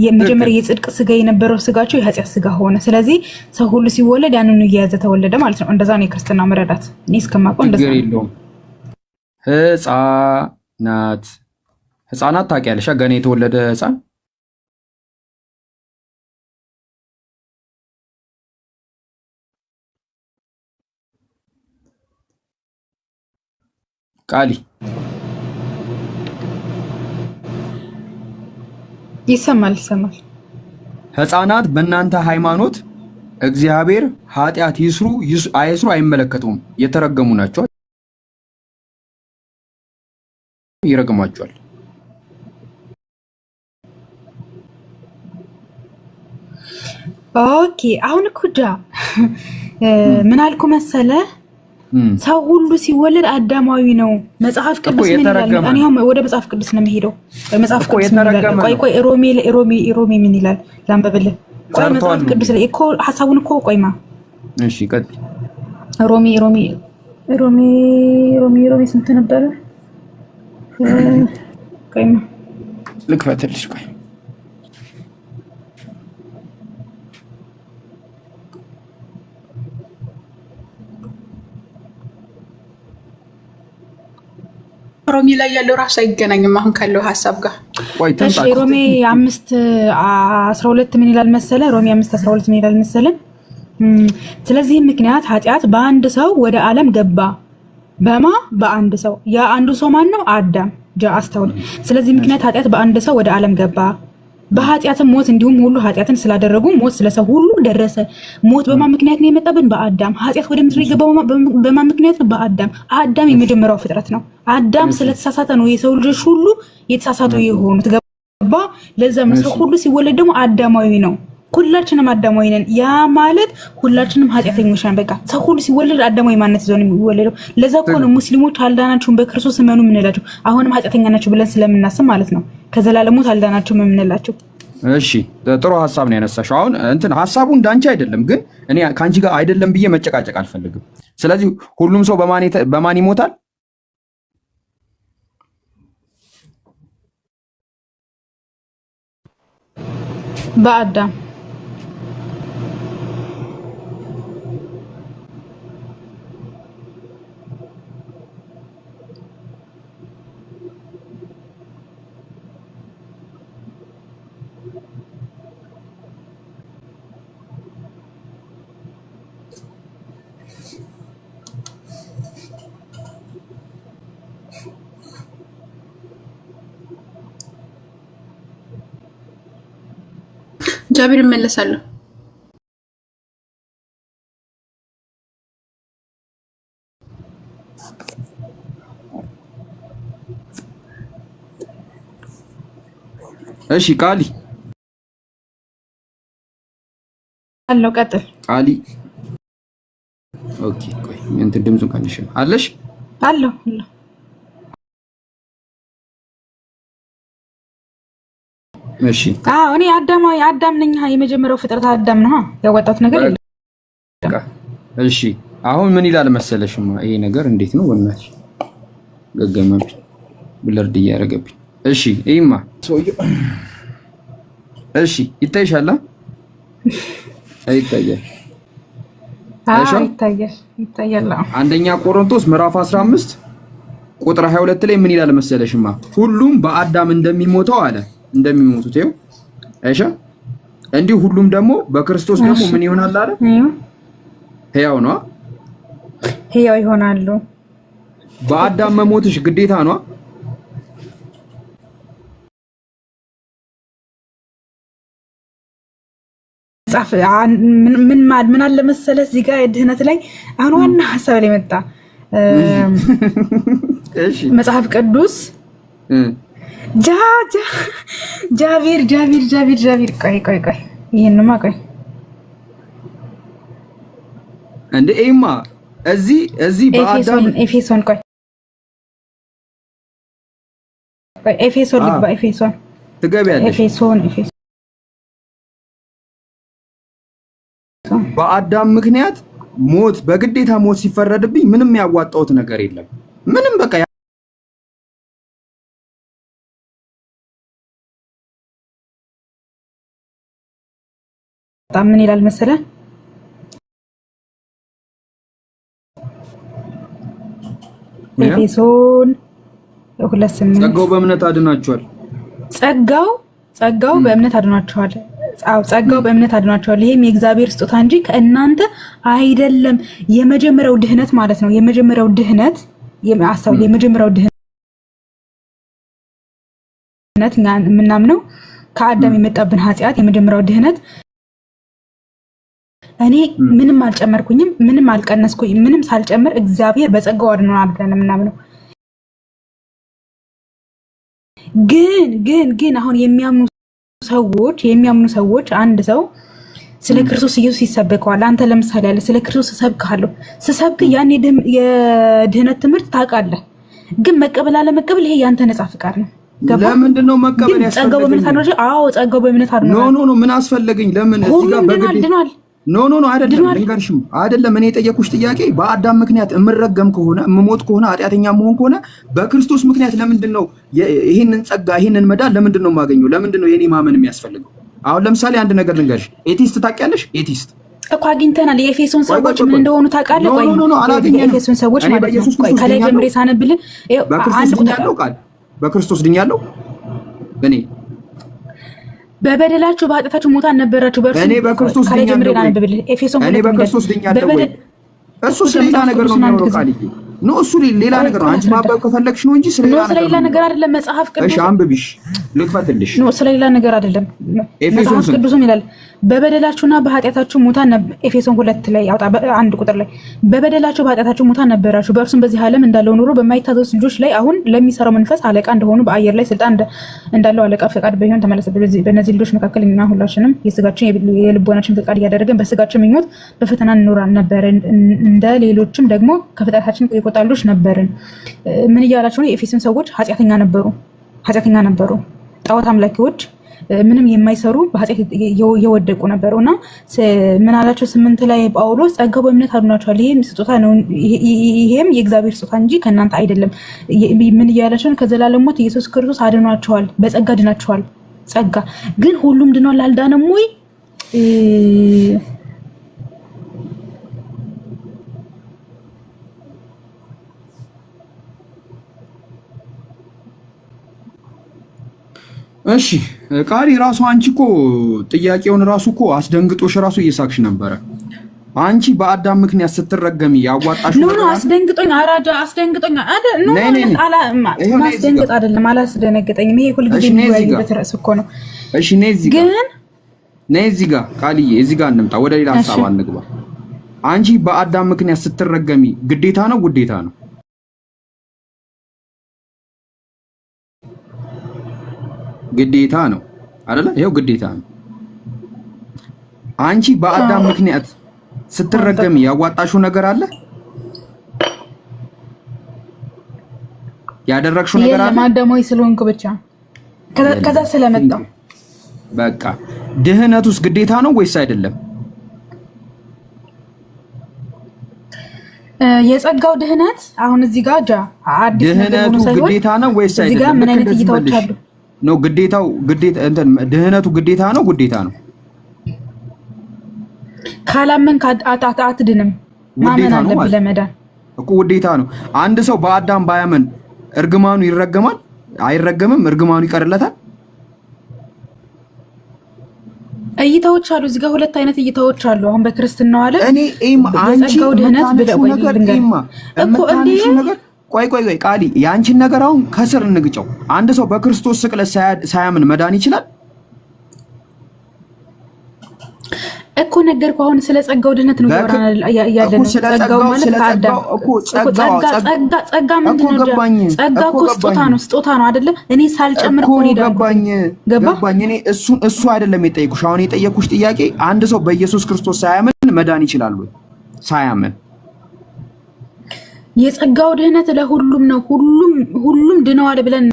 የመጀመሪያ የጽድቅ ስጋ የነበረው ስጋቸው የኃጢአት ስጋ ሆነ። ስለዚህ ሰው ሁሉ ሲወለድ ያንኑ እየያዘ ተወለደ ማለት ነው። እንደዛ ነው የክርስትና መረዳት። እኔ እስከማውቀው እንደዛ ነው። ህፃናት ታውቂያለሽ? ገና የተወለደ ህፃን ቃሊ ይሰማል። ህፃናት በእናንተ ሃይማኖት እግዚአብሔር ኃጢአት ይስሩ አይስሩ አይመለከቱም። የተረገሙ ናቸው፣ ይረግማቸዋል። ኦኬ አሁን ኩዳ ምን አልኩ መሰለ? ሰው ሁሉ ሲወለድ አዳማዊ ነው። መጽሐፍ ቅዱስ ምን ይላል? እኔ አሁን ወደ መጽሐፍ ቅዱስ ነው የምሄደው። መጽሐፍ ቅዱስ ምን ይላል? ቆይ ሮሜ ምን ይላል? ላንበብልህ። ቆይ መጽሐፍ ቅዱስ ላይ እኮ ሐሳቡን እኮ ቆይማ። እሺ ቀጥይ። ሮሜ ስንት ነበረ? ቆይማ ልክፈትልሽ። ቆይ ሮሜ ላይ ያለው ራሱ አይገናኝም አሁን ካለው ሐሳብ ጋር። እሺ ሮሜ 5:12 ምን ይላል መሰለ? ሮሜ 5:12 ምን ይላል መሰለ? ስለዚህ ምክንያት ኃጢአት በአንድ ሰው ወደ ዓለም ገባ። በአንድ ሰው። ያ አንዱ ሰው ማን ነው? አዳም። አስተውል። ስለዚህ ምክንያት ኃጢአት በአንድ ሰው ወደ ዓለም ገባ፣ በኃጢአትም ሞት፣ እንዲሁም ሁሉ ኃጢአትን ስላደረጉ ሞት ስለሰው ሁሉ ደረሰ። ሞት በማን ምክንያት ነው የመጣብን? በአዳም። ኃጢአት ወደ ምድር የገባው በማን ምክንያት ነው? በአዳም። አዳም የመጀመሪያው ፍጥረት ነው። አዳም ስለተሳሳተ ነው የሰው ልጆች ሁሉ የተሳሳቱ የሆኑት። ገባ? ለዛም ነው ሰው ሁሉ ሲወለድ ደግሞ አዳማዊ ነው። ሁላችንም አዳማዊ ነን። ያ ማለት ሁላችንም ኃጢአተኞች ነን። በቃ ሰው ሁሉ ሲወለድ አዳማዊ ማንነት ይዞ ነው የሚወለደው። ለዛ እኮ ነው ሙስሊሞች አልዳናችሁም በክርስቶስ እመኑ የምንላቸው። አሁንም ኃጢአተኛ ናቸው ብለን ስለምናስብ ማለት ነው። ከዘላለም ሞት አልዳናችሁም የምንላቸው። እሺ ጥሩ ሐሳብ ነው ያነሳሽው። አሁን ሐሳቡ እንዳንቺ አይደለም፣ ግን እኔ ካንቺ ጋር አይደለም ብዬ መጨቃጨቅ አልፈልግም። ስለዚህ ሁሉም ሰው በማን ይሞታል? በአዳም። ጃቢር እመለሳለሁ። እሺ ቃሊ አለው ቀጥል። ቃሊ ኦኬ። ቆይ እንትን ድምፁን ቀንሽ አለሽ? አለው እሺ እኔ አዳም ነኝ። የመጀመሪያው ፍጥረት አዳም ነው። ያወጣሁት ነገር የለም። እሺ አሁን ምን ይላል መሰለሽማ? ይሄ ነገር እንዴት ነው ወናሽ ገገመብኝ፣ ብለርድ እያደረገብኝ። እሺ ይሄማ ሰውዬው እሺ ይታይሻል? አይታያል? ይታያል። አንደኛ ቆሮንቶስ ምዕራፍ 15 ቁጥር 22 ላይ ምን ይላል መሰለሽማ? ሁሉም በአዳም እንደሚሞተው አለ እንደሚሞቱት ይኸው አይሻ እንዲሁ ሁሉም ደግሞ በክርስቶስ ደግሞ ምን ይሆናል አለ? ሕያው ነው። ሕያው ይሆናሉ። በአዳም መሞትሽ ግዴታ ነው። ምን አለ መሰለህ እዚህ ጋር ድህነት ላይ አሁን ዋና ሐሳብ ላይ መጣ። እሺ መጽሐፍ ቅዱስ ጃቢር ቆይ ይሄንማ ቆይ እንደ ኤማ እዚህ በአዳም ኤፌሶን ቆይ ኤፌሶን ልግባ። ኤፌሶን ትገቢያለሽ? ኤፌሶን በአዳም ምክንያት ሞት በግዴታ ሞት ሲፈረድብኝ ምንም ያዋጣሁት ነገር የለም። ምንም በቃ ምን ይላል መሰለህ? ኤፌሶን 2:8 ጸጋው በእምነት አድናችኋል። ጸጋው በእምነት አድናችኋል። ጸጋው በእምነት አድናችኋል። ይሄም የእግዚአብሔር ስጦታ እንጂ ከእናንተ አይደለም። የመጀመሪያው ድህነት ማለት ነው። የመጀመሪያው ድህነት የምናምነው ከአዳም የመጣብን ኃጢአት የመጀመሪያው ድህነት እኔ ምንም አልጨመርኩኝም፣ ምንም አልቀነስኩኝም፣ ምንም ሳልጨምር እግዚአብሔር በጸጋው አድኖናል ብለን የምናምነው። ግን አሁን የሚያምኑ ሰዎች አንድ ሰው ስለ ክርስቶስ ኢየሱስ ይሰበከዋል። አንተ ለምሳሌ ያለ ስለ ክርስቶስ ሰብካለሁ ስሰብክ ያን የድህነት ትምህርት ታውቃለህ። ግን መቀበል አለመቀበል ይሄ ያንተ ነፃ ፍቃድ ነው። ለምንድን ነው መቀበል ያስፈልገኝ? ጸጋው በእምነት አድኖናል። አዎ ጸጋው በእምነት አድኖናል። ኖ ምን አስፈለገኝ? ለምን እዚህ ጋር በግድ ኖ አይደለም። ልንገርሽም አይደለም። እኔ የጠየኩሽ ጥያቄ በአዳም ምክንያት እምረገም ከሆነ እምሞት ከሆነ ኃጢአተኛ መሆን ከሆነ በክርስቶስ ምክንያት ለምንድን ነው ይሄንን ጸጋ ይሄንን መዳን ለምንድን ነው የማገኘው? ለምንድን ነው የኔ ማመን የሚያስፈልገው? አሁን ለምሳሌ አንድ ነገር ልንገርሽ። ኤቲስት ታውቂያለሽ? ኤቲስት እኮ አግኝተናል። የኤፌሶን ሰዎች ምን እንደሆኑ ታውቃለህ? ቆይ የኤፌሶን ሰዎች ማለት ነው። ቆይ ከላይ ጀምሬ ሳነብልህ በክርስቶስ ድኛለሁ እኔ በበደላችሁ በኃጢአታችሁ ሙታን ነበራችሁ። እኔ በክርስቶስ ድኛለሁ። እኔ በክርስቶስ ድኛለሁ። እሱ ሌላ ነገር ነው የሚያወራው ቃልዬ። ኖ እሱ ሌላ ነገር ነው። አንቺ ማባብ ከፈለግሽ ነው እንጂ ስለሌላ ነገር አይደለም። መጽሐፍ ቅዱስ እሺ አንብቢሽ ልክፈትልሽ። ኖ ስለሌላ ነገር አይደለም። መጽሐፍ ቅዱስም ይላል በበደላችሁና በኃጢአታችሁ ሙታን ኤፌሶን 2 ላይ ያውጣ 1 ቁጥር ላይ በበደላችሁ በኃጢአታችሁ ሙታን ነበራችሁ፣ በእርሱም በዚህ ዓለም እንዳለው ኑሮ በማይታዘዙ ልጆች ላይ አሁን ለሚሰራው መንፈስ አለቃ እንደሆኑ በአየር ላይ ስልጣን እንዳለው አለቃ ፈቃድ በይሆን ተመለሰ። በእነዚህ ልጆች መካከል እኛ ሁላችንም የስጋችን የልቦናችን ፈቃድ እያደረገን በስጋችን ምኞት በፈተና እንኖር ነበር። እንደ ሌሎችም ደግሞ ከፍጥረታችን የቆጣ ልጆች ነበርን። ምን እያላችሁ ነው? የኤፌሶን ሰዎች ኃጢአተኛ ነበሩ፣ ጣዖት አምላኪዎች፣ ምንም የማይሰሩ በኃጢአት የወደቁ ነበሩ። እና ምን አላቸው? 8 ላይ ጳውሎስ ጸጋው በእምነት አድኗቸዋል፣ ይሄም ስጦታ ነው፣ ይሄም የእግዚአብሔር ስጦታ እንጂ ከእናንተ አይደለም። ምን እያላቸው ነው? ከዘላለም ሞት ኢየሱስ ክርስቶስ አድኗቸዋል፣ በጸጋ ድናቸዋል። ጸጋ ግን ሁሉም ድኗል አልዳነም ወይ? እሺ ቃሊ ራሱ አንቺ እኮ ጥያቄውን ራሱ እኮ አስደንግጦሽ ራሱ እየሳቅሽ ነበረ። አንቺ በአዳም ምክንያት ስትረገሚ ያዋጣሽ ነው። አስደንግጦኝ አራጃ አስደንግጦኝ አይደል? ማስደንግጥ አይደለም፣ አላስደነገጠኝም። ይሄ ሁልጊዜ የሚወያይበት ርዕስ እኮ ነው። እሺ ነይ እዚህ ጋር ቃልዬ፣ እዚህ ጋር እንምጣ፣ ወደ ሌላ ሀሳብ አንግባ። አንቺ በአዳም ምክንያት ስትረገሚ ግዴታ ነው ውዴታ ነው? ግዴታ ነው አይደለ? ይሄው ግዴታ ነው። አንቺ በአዳም ምክንያት ስትረገሚ ያዋጣሽው ነገር አለ? ያደረግሽው ነገር አለ? ማዳማዊ ስለሆንኩ ብቻ ከዛ ስለመጣው በቃ ድህነቱስ ግዴታ ነው ወይስ አይደለም? የጸጋው ድህነት አሁን እዚህ ጋር አዲስ ድህነቱ ግዴታ ነው ወይስ አይደለም? እዚህ ጋር ምን አይነት እይታዎች አሉ? ነው ግዴታ ድህነቱ ግዴታ ነው ውዴታ ነው? ካላመን አትድንም። ማመን አለብህ ለመዳን እኮ ውዴታ ነው። አንድ ሰው በአዳም ባያመን እርግማኑ ይረገማል? አይረገምም? እርግማኑ ይቀርለታል? እይታዎች አሉ። እዚህ ጋር ሁለት አይነት እይታዎች አሉ። አሁን በክርስትናው አለ እኔ አንቺ የጸጋው ድህነት ብለው ቆይ ቃሊ የአንቺን ነገር አሁን ከስር እንግጨው። አንድ ሰው በክርስቶስ ስቅለት ሳያምን መዳን ይችላል እኮ? ነገርኩ። አሁን ስለ ጸጋው ድህነት ነው ያለነው። ጸጋው ማለት ከአዳም ጸጋ ምንድን ነው? ጸጋ እኮ ስጦታ ነው አይደለ? እኔ ሳልጨምር እኮ ነው ገባኝ። እኔ እሱ አይደለም የጠየኩሽ። አሁን የጠየኩሽ ጥያቄ አንድ ሰው በኢየሱስ ክርስቶስ ሳያምን መዳን ይችላል ወይ? ሳያምን የጸጋው ድህነት ለሁሉም ነው። ሁሉም ድነዋል ብለን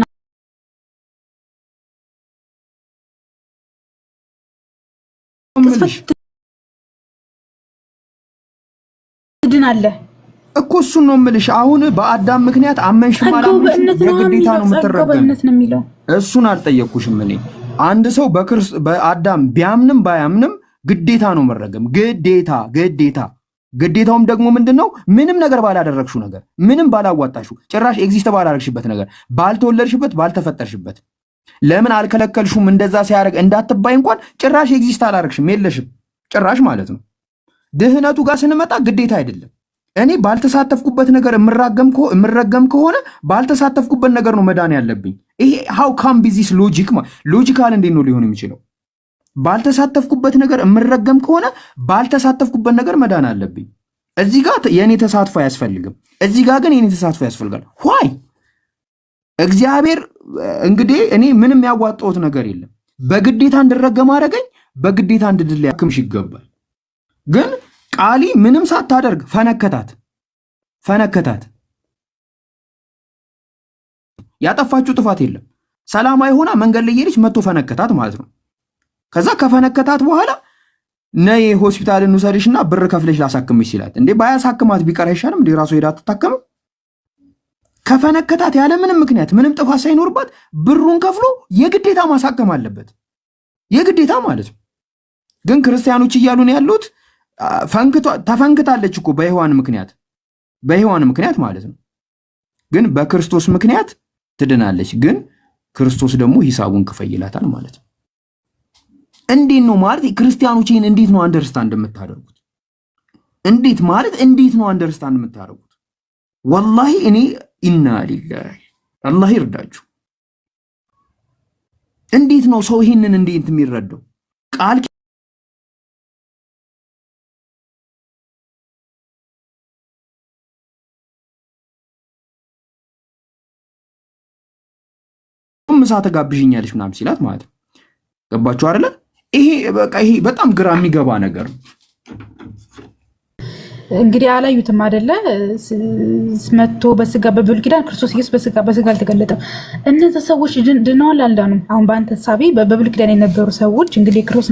ትድናለህ እኮ እሱን ነው የምልሽ። አሁን በአዳም ምክንያት አመንሽ ማለት የግዴታ ነው የምትረገም። እሱን አልጠየቅኩሽም እኔ። አንድ ሰው በአዳም ቢያምንም ባያምንም ግዴታ ነው መረገም፣ ግዴታ። ግዴታውም ደግሞ ምንድነው? ምንም ነገር ባላደረግሽው ነገር፣ ምንም ባላዋጣሽው፣ ጭራሽ ኤግዚስት ባላደረግሽበት ነገር፣ ባልተወለድሽበት፣ ባልተፈጠርሽበት ለምን አልከለከልሹም? እንደዛ ሲያደርግ እንዳትባይ እንኳን ጭራሽ ኤግዚስት አላደረግሽም፣ የለሽም ጭራሽ ማለት ነው። ድህነቱ ጋር ስንመጣ ግዴታ አይደለም። እኔ ባልተሳተፍኩበት ነገር የምረገም ከሆነ ባልተሳተፍኩበት ነገር ነው መዳን ያለብኝ። ይሄ ሃው ካም ቢዚስ ሎጂካል እንዴት ነው ሊሆን የሚችለው? ባልተሳተፍኩበት ነገር የምረገም ከሆነ ባልተሳተፍኩበት ነገር መዳን አለብኝ። እዚህ ጋር የኔ ተሳትፎ አያስፈልግም፣ እዚህ ጋር ግን የኔ ተሳትፎ ያስፈልጋል። ዋይ እግዚአብሔር እንግዲህ እኔ ምንም ያዋጣሁት ነገር የለም። በግዴታ እንድረገም አደረገኝ፣ በግዴታ እንድድል ያክምሽ ይገባል። ግን ቃሊ ምንም ሳታደርግ ፈነከታት። ያጠፋችው ጥፋት የለም። ሰላማዊ ሆና መንገድ ላይ ሄደች፣ መጥቶ ፈነከታት ማለት ነው። ከዛ ከፈነከታት በኋላ ነይ ሆስፒታል እንውሰድሽና ብር ከፍለሽ ላሳክምሽ ሲላት፣ እንዴ ባያሳክማት ቢቀር አይሻልም እንዴ? ራሱ ሄዳ አትታከምም? ከፈነከታት ያለ ምንም ምክንያት ምንም ጥፋት ሳይኖርባት ብሩን ከፍሎ የግዴታ ማሳከም አለበት፣ የግዴታ ማለት ነው። ግን ክርስቲያኖች እያሉ ነው ያሉት ተፈንክታለች እኮ በሔዋን ምክንያት ማለት ነው። ግን በክርስቶስ ምክንያት ትድናለች። ግን ክርስቶስ ደግሞ ሂሳቡን ክፈይ ይላታል ማለት ነው። እንዴት ነው ማለት ክርስቲያኖች ይህን እንዴት ነው አንደርስታንድ የምታደርጉት? እንዴት ነው አንደርስታንድ የምታደርጉት? ወላሂ እኔ ኢና ሊላሂ አላህ ይርዳችሁ። እንዴት ነው ሰው ይህንን እንዴት የሚረዳው? ቃል ምሳ ተጋብዥኛለሽ ምናምን ሲላት ማለት ነው። ገባችሁ አይደለ? ይሄ በጣም ግራ የሚገባ ነገር ነው። እንግዲህ አላዩትም አይደለ? መጥቶ በስጋ በብሉይ ኪዳን ክርስቶስ ኢየሱስ በስጋ አልተገለጠም። እነዚህ ሰዎች ድነዋል አልዳኑም? አሁን በአንተ ሳቢ በብሉይ ኪዳን የነበሩ ሰዎች እንግዲህ ክርስቶስ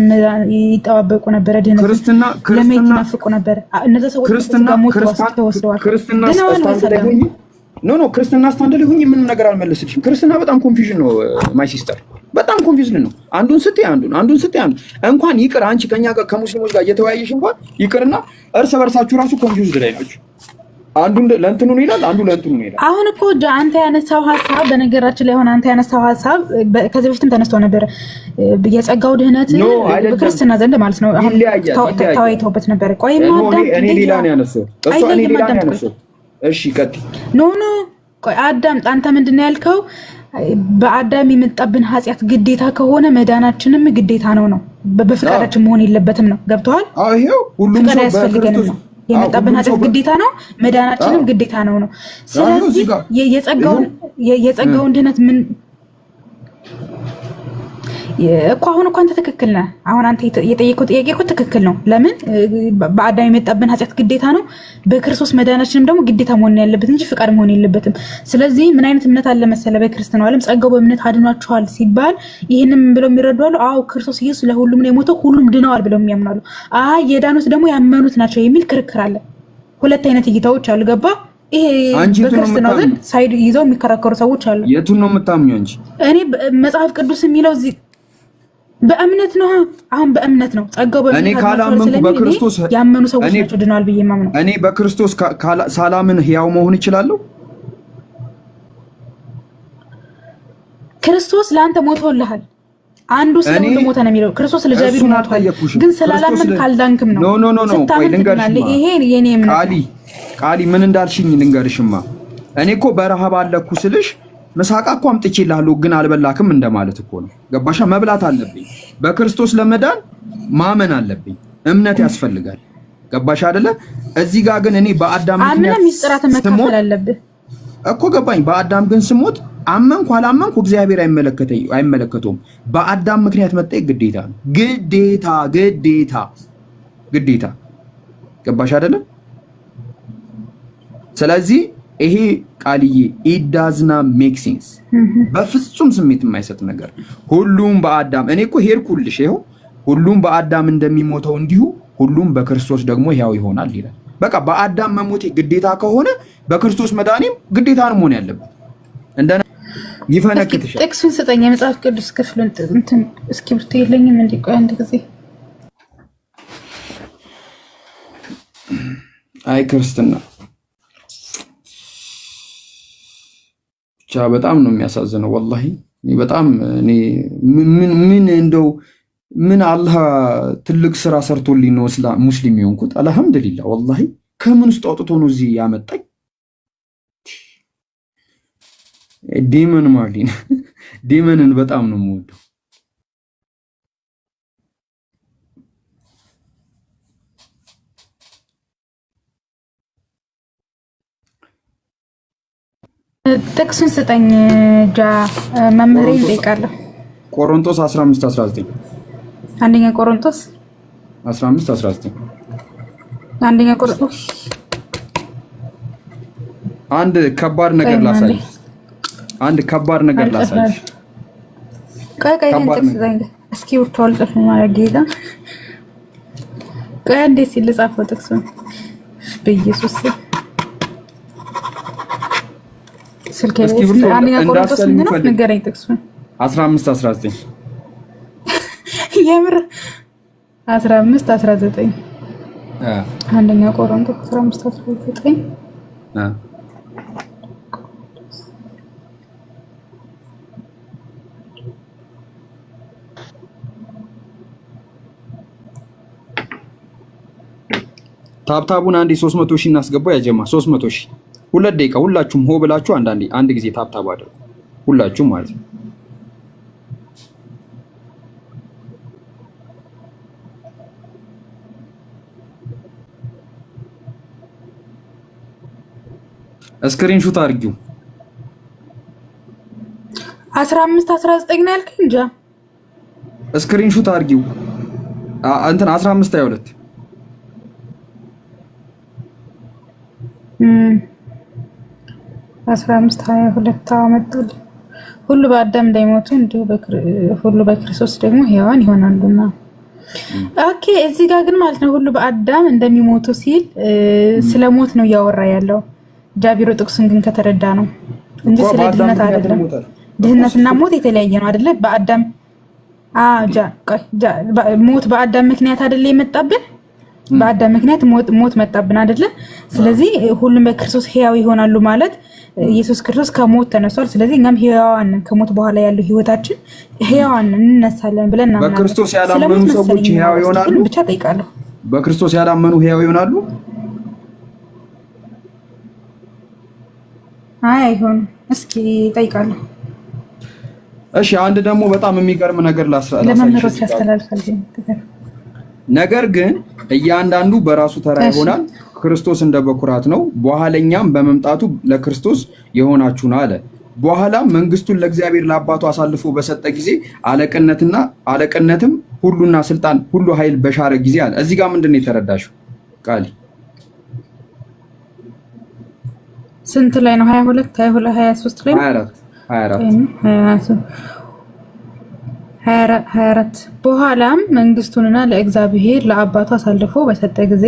ይጠባበቁ ነበረ፣ ድነት ለማየት ይናፍቁ ነበር። እነዚህ ሰዎች በስጋ ሞት ተወስደዋል። ድነዋል ወይስ አልዳኑም? ኖ ክርስትና ስታንድ ላይ ሁኚ፣ ምንም ነገር አልመለስልሽም። ክርስትና በጣም ኮንፊውዥን ነው ማይ ሲስተር፣ በጣም ኮንፊውዝን ነው። አንዱን ስትይ እንኳን ይቅር አንቺ ከኛ ጋር ከሙስሊሞች ጋር እየተወያየሽ እንኳን ይቅርና እርስ በርሳችሁ ራሱ ኮንፊውዝድ ላይ ናችሁ። አንዱ ለእንትኑ ነው ይላል፣ አንዱ ለእንትኑ ነው ይላል። አሁን እኮ አንተ ያነሳው ሀሳብ በነገራችን ላይ አንተ ያነሳው ሀሳብ ከዚህ በፊትም ተነስቶ ነበር። የጸጋው ድህነት በክርስትና ዘንድ ማለት ነው። አሁን ተወያይተውበት ነበር። ቆይ እኔ ሌላ ነው ያነሳው፣ እሱ እኔ ሌላ ነው ያነሳው። እሺ ቀጥይ። ኖ ቆይ አዳም፣ አንተ ምንድነው ያልከው? በአዳም የመጣብን ኃጢአት ግዴታ ከሆነ መዳናችንም ግዴታ ነው። በፍቃዳችን መሆን የለበትም ነው። ገብቶሃል? አዎ ይሄው ሁሉም ሰው ያስፈልገንም ነው። የመጣብን ኃጢአት ግዴታ ነው፣ መዳናችንም ግዴታ ነው። ስለዚህ የጸጋውን ድህነት ምን እኮ አሁን እኮ አንተ ትክክል ነህ። አሁን አንተ የጠየቀው ጥያቄ እኮ ትክክል ነው። ለምን በአዳም የመጣብን ኃጢአት ግዴታ ነው፣ በክርስቶስ መዳናችንም ደግሞ ግዴታ መሆን ያለበት እንጂ ፍቃድ መሆን የለበትም። ስለዚህ ምን አይነት እምነት አለ መሰለ? በክርስትናው ዓለም ጸጋው በእምነት አድኗችኋል ሲባል ይህንም ብለው የሚረዱ አሉ። አዎ ክርስቶስ ኢየሱስ ለሁሉም ነው የሞተው፣ ሁሉም ድነዋል ብለው የሚያምናሉ። አይ የዳኑት ደግሞ ያመኑት ናቸው የሚል ክርክር አለ። ሁለት አይነት እይታዎች አሉ። ገባ? ይሄ በክርስትናው ዘንድ ሳይድ ይዘው የሚከራከሩ ሰዎች አሉ። የቱን ነው የምታምኚው አንቺ? እኔ መጽሐፍ ቅዱስ የሚለው እዚህ በእምነት ነው። አሁን በእምነት ነው ጸጋው እኔ ካላመንኩ በክርስቶስ ያመኑ ሰዎች ናቸው ድነዋል ብዬ ማምነው። እኔ በክርስቶስ ሳላምን ሕያው መሆን እችላለሁ? ክርስቶስ ለአንተ ሞቶልሃል። አንዱ ስለሁሉ ሞተ ነው የሚለው ክርስቶስ ለጃቢር ሞቷል። ግን ስላላመን ካልዳንክም ነው። ኖ ቆይ ልንገርሽማ፣ ይሄ የኔ እምነት ቃሊ ምን እንዳልሽኝ ልንገርሽማ። እኔ እኮ በረሃብ አለኩ ስልሽ መሳቃ እኮ አምጥቼልሃለሁ ግን አልበላክም እንደማለት እኮ ነው። ገባሻ? መብላት አለብኝ። በክርስቶስ ለመዳን ማመን አለብኝ። እምነት ያስፈልጋል። ገባሻ አይደለ? እዚህ ጋር ግን እኔ በአዳም ምክንያት ሚስጥራትን መካፈል አለብህ እኮ ገባኝ። በአዳም ግን ስሞት አመንኩ አላመንኩ እግዚአብሔር አይመለከተውም። በአዳም ምክንያት መጠየቅ ግዴታ ነው። ግዴታ ገባሻ አይደለ? ስለዚህ ይሄ ቃልዬ it does not make sense። በፍጹም ስሜት የማይሰጥ ነገር ሁሉም በአዳም እኔ እኮ ሄድኩልሽ። ይኸው ሁሉም በአዳም እንደሚሞተው እንዲሁ ሁሉም በክርስቶስ ደግሞ ሕያው ይሆናል ይላል። በቃ በአዳም መሞቴ ግዴታ ከሆነ በክርስቶስ መዳኔም ግዴታ ነው መሆን ያለበት። እንደና ይፈነክትሻል። ጥቅሱን ስጠኝ፣ የመጽሐፍ ቅዱስ ክፍሉን እንትን እስክሪብቶ የለኝም። እንዲቆይ አንድ ጊዜ አይ ክርስትና ብቻ በጣም ነው የሚያሳዝነው ወላሂ። በጣም እኔ ምን እንደው ምን አላህ ትልቅ ስራ ሰርቶልኝ ነው ሙስሊም የሆንኩት። አልሐምዱሊላህ ወላሂ። ከምን ውስጥ አውጥቶ ነው እዚህ ያመጣኝ? ዲመን ማርሊን ዲመንን በጣም ነው የምወደው። ጥቅሱን ስጠኝ ጃ መምህሬ እንጠይቃለሁ። ቆሮንቶስ 15:19 አንደኛ ቆሮንቶስ 15:19 አንደኛ ቆሮንቶስ አንድ ከባድ ነገር ላሳይሽ። አንድ ከባድ ነገር ላሳይሽ። ቆይ ጥቅስ ስጠኝ እስኪ ወርቷል ጽፍ ማለት ጌታ። ቆይ እንዴት ሲል ጻፈው ጥቅሱን በኢየሱስ ስልኬ አንደኛ ቆሮንቶስ ምን ነው ንገረኝ ጥቅሱን። 15:19 የምር 15:19 አንደኛ ቆሮንቶስ 15:19 ታብታቡን አንዴ 300,000 እናስገባው። ያጀማ 300,000 2 ደቂቃ ሁላችሁም ሆ ብላችሁ አንድ ጊዜ ታብታብ አድርጉ ሁላችሁም ማለት ነው። ስክሪንሾት አድርጊው። 15:19 ነው ያልከኝ እንጃ። ስክሪንሾት አድርጊው እንትን 15:22 15:22 አመጣልኝ። ሁሉ በአዳም እንዳይሞቱ እንዲሁ ሁሉ በክርስቶስ ደግሞ ሕያዋን ይሆናሉና። ኦኬ እዚህ ጋር ግን ማለት ነው ሁሉ በአዳም እንደሚሞቱ ሲል ስለ ሞት ነው እያወራ ያለው። ጃቢሮ ጥቅሱን ግን ከተረዳ ነው እንጂ ስለ ድህነት አይደለም። ድህነትና ሞት የተለያየ ነው አይደለ? በአዳም ሞት በአዳም ምክንያት አይደለ የመጣብን? በአዳም ምክንያት ሞት መጣብን አይደለ? ስለዚህ ሁሉም በክርስቶስ ሕያው ይሆናሉ ማለት ኢየሱስ ክርስቶስ ከሞት ተነሷል። ስለዚህ እኛም ሕያዋን ከሞት በኋላ ያለው ህይወታችን ሕያዋን እንነሳለን ብለን እናምናለን። በክርስቶስ ያላመኑ ሰዎች ሕያው ይሆናሉ ብቻ ጠይቃለሁ። በክርስቶስ ያላመኑ ሕያው ይሆናሉ? አይ አይሆንም። እስኪ ጠይቃለሁ። እሺ አንድ ደግሞ በጣም የሚገርም ነገር ለመምህሮች ያስተላልፋል። ነገር ግን እያንዳንዱ በራሱ ተራ ይሆናል። ክርስቶስ እንደ በኩራት ነው፣ በኋለኛም በመምጣቱ ለክርስቶስ የሆናችሁን አለ። በኋላም መንግስቱን ለእግዚአብሔር ለአባቱ አሳልፎ በሰጠ ጊዜ አለቅነትም ሁሉና ስልጣን ሁሉ ኃይል በሻረ ጊዜ አለ። እዚህ ጋር ምንድን ነው የተረዳሽው ቃሊ? ስንት ላይ ነው? 22 23 ላይ 24 በኋላም መንግስቱንና ለእግዚአብሔር ለአባቱ አሳልፎ በሰጠ ጊዜ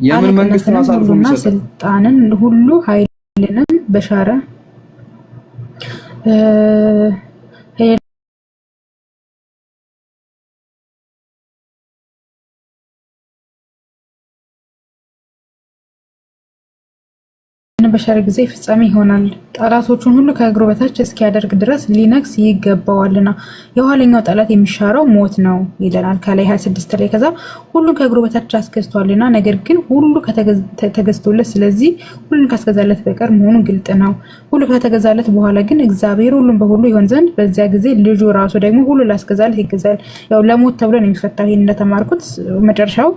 የምን መንግስቱን አሳልፎ በሰጠ? ስልጣንን ሁሉ ኃይልንም በሻረ በሻረ ጊዜ ፍጻሜ ይሆናል። ጠላቶቹን ሁሉ ከእግሩ በታች እስኪያደርግ ድረስ ሊነግስ ይገባዋልና የኋለኛው ጠላት የሚሻረው ሞት ነው ይለናል ከላይ 26 ላይ። ከዛ ሁሉን ከእግሩ በታች አስገዝቷልና ነገር ግን ሁሉ ከተገዝቶለት ስለዚህ ሁሉን ካስገዛለት በቀር መሆኑ ግልጥ ነው። ሁሉ ከተገዛለት በኋላ ግን እግዚአብሔር ሁሉን በሁሉ ይሆን ዘንድ በዚያ ጊዜ ልጁ ራሱ ደግሞ ሁሉ ላስገዛለት ይገዛል። ያው ለሞት ተብሎ ነው የሚፈታው። ይሄን እንደተማርኩት መጨረሻው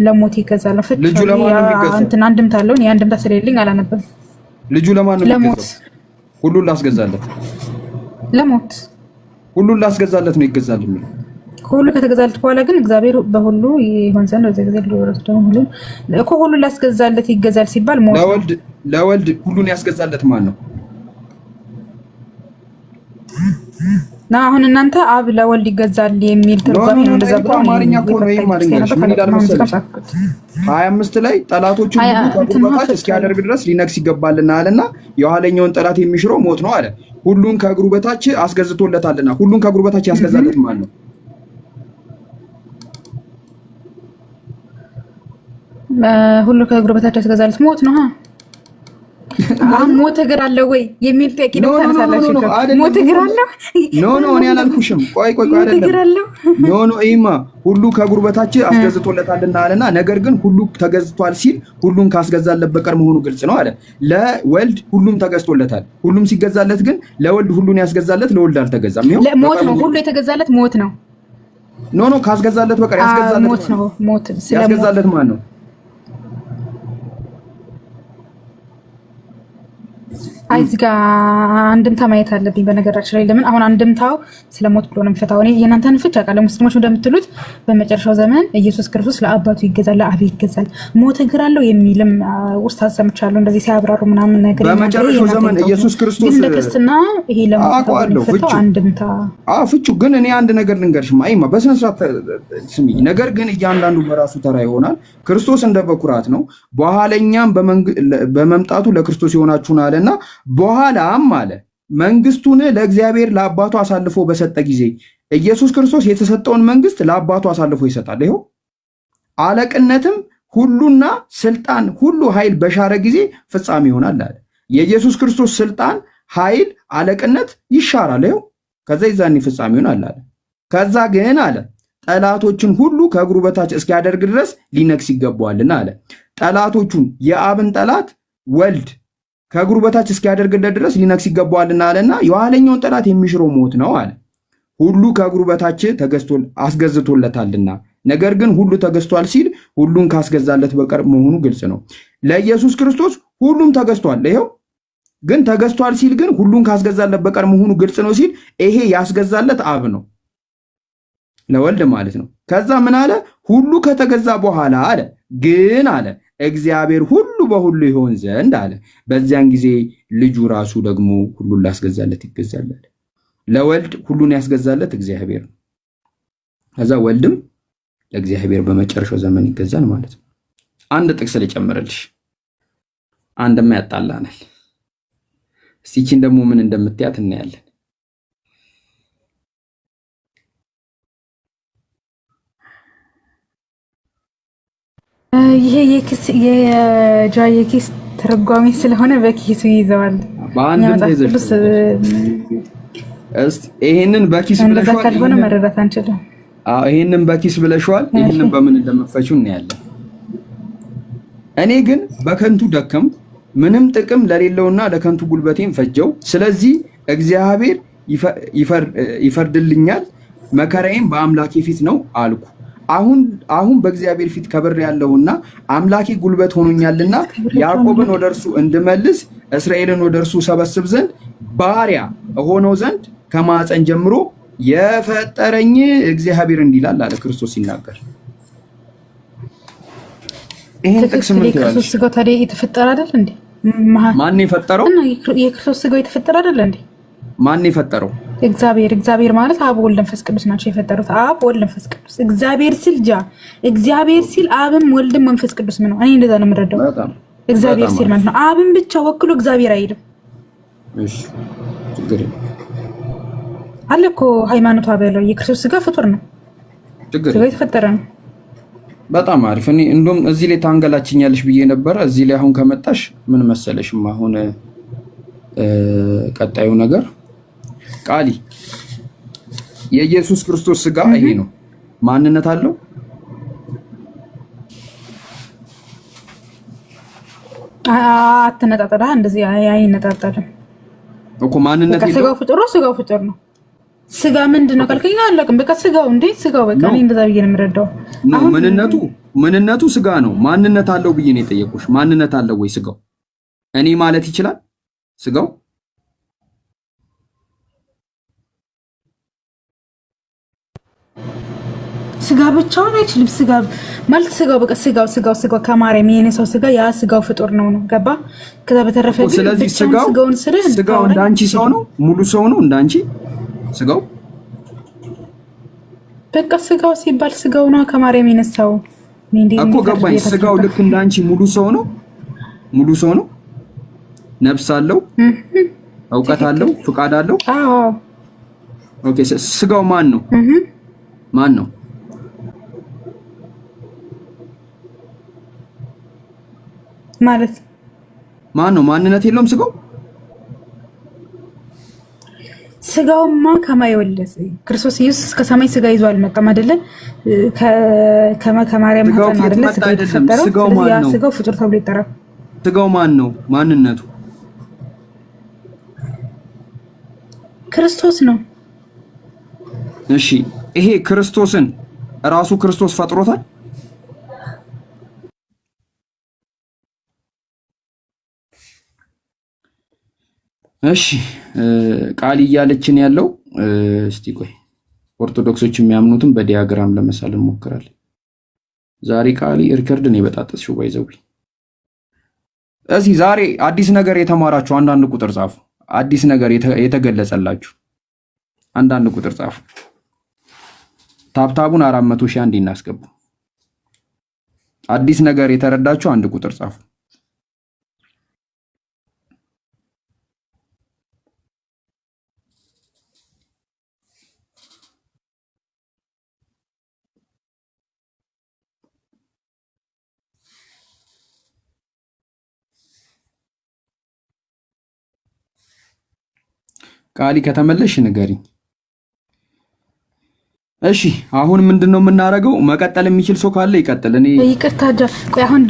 ለሞት ይገዛል። ልጁ ለማን ነው የሚገዛው? እንትን አንድምታ አለውን የአንድምታ ስለሌለኝ አላነበብም። ልጁ ለማን ነው የሚገዛው? ሁሉን ላስገዛለት። ለሞት ሁሉን ላስገዛለት ነው ይገዛል የሚል። ሁሉ ከተገዛለት በኋላ ግን እግዚአብሔር በሁሉ ይሆን ዘንድ በዚህ ጊዜ ለወረሱ ደግሞ ሁሉ እኮ ሁሉ ላስገዛለት ይገዛል ሲባል ሞት ለወልድ ሁሉን ያስገዛለት ማን ነው? ና አሁን እናንተ አብ ለወልድ ይገዛል የሚል ትርጓሜ ነው። እንደዛ ብሎ አማርኛ እኮ ነው ይማርኛል። ምን ይላል መሰለሽ 25 ላይ ጠላቶቹን ሁሉ በታች እስኪያደርግ ድረስ ሊነግስ ይገባልና አለና የኋለኛውን ጠላት የሚሽረው ሞት ነው አለ። ሁሉን ከእግሩ በታች አስገዝቶለታልና ሁሉን ከእግሩ በታች ያስገዛለት ማን ነው? ሁሉ ከእግሩ በታች ያስገዛለት ሞት ነው። አሁን ሞት እግር አለው ወይ የሚል ጥያቄ ነው ታነሳላችሁ። ሞት እግር አለው? ኖ እኔ አላልኩሽም። ቆይ አይደለም። ኖ ይማ ሁሉ ከእግሩ በታች አስገዝቶለታልና አለና፣ ነገር ግን ሁሉ ተገዝቷል ሲል ሁሉን ካስገዛለት በቀር መሆኑ ግልጽ ነው አለ። ለወልድ ሁሉም ተገዝቶለታል። ሁሉም ሲገዛለት ግን ለወልድ ሁሉን ያስገዛለት ለወልድ አልተገዛም። ይሄው ሞት ነው። ሁሉ የተገዛለት ሞት ነው። ኖ ካስገዛለት በቀር ያስገዛለት ሞት ነው። ሞት ያስገዛለት ማን ነው? አይ እዚህ ጋር አንድምታ ማየት አለብኝ። በነገራችን ላይ ለምን አሁን አንድምታው ስለሞት ብሎ ነው የሚፈታው። እኔ የእናንተን ፍች አውቃለሁ። ሙስሊሞች እንደምትሉት በመጨረሻው ዘመን ኢየሱስ ክርስቶስ ለአባቱ ይገዛል፣ ለአብ ይገዛል፣ ሞት እግር አለው የሚልም ኡስታዝ ሰምቻለሁ። እንደዚህ ሲያብራሩ ምናምን ነገር በመጨረሻው ዘመን ኢየሱስ ክርስቶስ ግን ለክርስትና ይሄ ለሞት ነው አንድምታ ፍቹ። ግን እኔ አንድ ነገር ልንገርሽ ማይማ በስነ ስርዓት ስሚ። ነገር ግን እያንዳንዱ በራሱ ተራ ይሆናል። ክርስቶስ እንደ በኩራት ነው። በኋለኛም በመምጣቱ ለክርስቶስ ይሆናችሁን አለና በኋላም አለ መንግስቱን ለእግዚአብሔር ለአባቱ አሳልፎ በሰጠ ጊዜ ኢየሱስ ክርስቶስ የተሰጠውን መንግስት ለአባቱ አሳልፎ ይሰጣል። ይኸው አለቅነትም ሁሉና ስልጣን ሁሉ ኃይል በሻረ ጊዜ ፍጻሜ ይሆናል አለ። የኢየሱስ ክርስቶስ ስልጣን፣ ኃይል፣ አለቅነት ይሻራል። ይኸው ከዛ ይዛኔ ፍጻሜ ይሆናል አለ። ከዛ ግን አለ ጠላቶችን ሁሉ ከእግሩ በታች እስኪያደርግ ድረስ ሊነግስ ይገባዋልና አለ። ጠላቶቹን የአብን ጠላት ወልድ ከእግሩ በታች እስኪያደርግለት ድረስ ሊነግስ ይገባዋልና አለና የኋለኛውን ጠላት የሚሽረው ሞት ነው አለ። ሁሉ ከእግሩ በታች አስገዝቶለታልና፣ ነገር ግን ሁሉ ተገዝቷል ሲል ሁሉን ካስገዛለት በቀር መሆኑ ግልጽ ነው። ለኢየሱስ ክርስቶስ ሁሉም ተገዝቷል። ይኸው ግን ተገዝቷል ሲል ግን ሁሉን ካስገዛለት በቀር መሆኑ ግልጽ ነው ሲል ይሄ ያስገዛለት አብ ነው ለወልድ ማለት ነው። ከዛ ምን አለ? ሁሉ ከተገዛ በኋላ አለ ግን አለ እግዚአብሔር ሁሉ በሁሉ ይሆን ዘንድ አለ በዚያን ጊዜ ልጁ ራሱ ደግሞ ሁሉን ላስገዛለት ይገዛል። ለወልድ ሁሉን ያስገዛለት እግዚአብሔር ነው። ከዛ ወልድም ለእግዚአብሔር በመጨረሻው ዘመን ይገዛል ማለት ነው። አንድ ጥቅስ ልጨምርልሽ፣ አንድማ ያጣላናል። እስቲ ይህችን ደግሞ ምን እንደምትያት እናያለን። ይሄ የኪስ ተረጓሚ ስለሆነ በኪሱ ይዘዋል። ይሄንን በኪስ ብለሽዋል። ካልሆነ መረዳት አንችልም። ይሄንን በኪስ ብለሽዋል። ይሄንን በምን እንደምፈቹ እናያለን። እኔ ግን በከንቱ ደከምኩ፣ ምንም ጥቅም ለሌለውና ለከንቱ ጉልበቴን ፈጀው። ስለዚህ እግዚአብሔር ይፈርድልኛል፣ መከራዬም በአምላኬ ፊት ነው አልኩ። አሁን በእግዚአብሔር ፊት ከብር ያለውና አምላኬ ጉልበት ሆኖኛልና ያዕቆብን ወደ እርሱ እንድመልስ እስራኤልን ወደ እርሱ ሰበስብ ዘንድ ባሪያ ሆነው ዘንድ ከማፀን ጀምሮ የፈጠረኝ እግዚአብሔር እንዲላል አለ ክርስቶስ ሲናገር። ይሄን ጥቅስ ምን ትላለሽ? የክርስቶስ ስጋው ታዲያ የተፈጠረ አይደል እንዴ? ማን የፈጠረው? የክርስቶስ ስጋው የተፈጠረ አይደል እንዴ? ማን የፈጠረው? እግዚአብሔር ማለት አብ ወልድ መንፈስ ቅዱስ ናቸው የፈጠሩት። አብ ወልድ መንፈስ ቅዱስ። እግዚአብሔር ሲል አብም ወልድም መንፈስ ቅዱስ ነው። እኔ እንደዛ ነው የምረዳው። እግዚአብሔር ሲል ማለት ነው አብም ብቻ ወክሎ እግዚአብሔር አይልም። እሺ ችግር አለ እኮ ሃይማኖቷ በለው የክርስቶስ ስጋ ፍጡር ነው። ስጋ የተፈጠረ ነው። በጣም አሪፍ። እኔ እንደውም እዚህ ላይ ታንገላችኛለሽ ብዬ ነበረ። እዚህ ላይ አሁን ከመጣሽ ምን መሰለሽም አሁን ቀጣዩ ነገር ቃሊ የኢየሱስ ክርስቶስ ስጋ ይሄ ነው። ማንነት አለው? አትነጣጠላ። እንደዚህ አይነጣጠልም እኮ ማንነት የለው። ስጋው ፍጡር ነው። ስጋ ምንድነው ካልከኝ አላውቅም። በቃ ስጋው በቃ እኔ እንደዛ ብዬ ነው የምረዳው። አሁን ምንነቱ ስጋ ነው። ማንነት አለው ብዬ ነው የጠየቁሽ። ማንነት አለው ወይ ስጋው? እኔ ማለት ይችላል ስጋው? ስጋ ብቻውን አይችልም። ስጋ ማለት ስጋው በቃ ስጋው ከማርያም የኔ ሰው ስጋ ያ ስጋው ፍጡር ነው። ገባ? ከዛ በተረፈ ግን ስለዚህ ስጋው እንዳንቺ ሰው ነው፣ ሙሉ ሰው ነው እንዳንቺ ስጋው። በቃ ስጋው ሲባል ስጋው ነው ከማርያም የነሳው እኮ ገባኝ። ስጋው ልክ እንዳንቺ ሙሉ ሰው ነው፣ ነፍስ አለው፣ እውቀት አለው፣ ፍቃድ አለው። አዎ ኦኬ። ስጋው ማን ነው? ማለት ማን ነው? ማንነት የለውም ስጋው? ስጋውማ ከማይ ወለስ ክርስቶስ ኢየሱስ ከሰማይ ስጋ ይዞ አልመጣም አይደለ? ከማርያም ማህፀን አይደለ ስጋ የተፈጠረው? ስጋው ፍጡር ተብሎ ይጠራል። ስጋው ማን ነው? ማንነቱ ክርስቶስ ነው። እሺ ይሄ ክርስቶስን ራሱ ክርስቶስ ፈጥሮታል? እሺ ቃል እያለችን ያለው እስቲ ቆይ ኦርቶዶክሶች የሚያምኑትን በዲያግራም ለመሳል እንሞክራለን። ዛሬ ቃል ሪከርድን የበጣጠስሽው ባይዘው። እዚህ ዛሬ አዲስ ነገር የተማራችሁ አንዳንድ ቁጥር ጻፉ። አዲስ ነገር የተገለጸላችሁ አንዳንድ ቁጥር ጻፉ። ታብታቡን 400 ሺህ አንድ እናስገቡ። አዲስ ነገር የተረዳችሁ አንድ ቁጥር ጻፉ። ቃሊ ከተመለሽ ንገሪኝ። እሺ አሁን ምንድነው የምናደርገው? መቀጠል የሚችል ሰው ካለ ይቀጥል። እኔ ይቅርታ ቆይ አሁን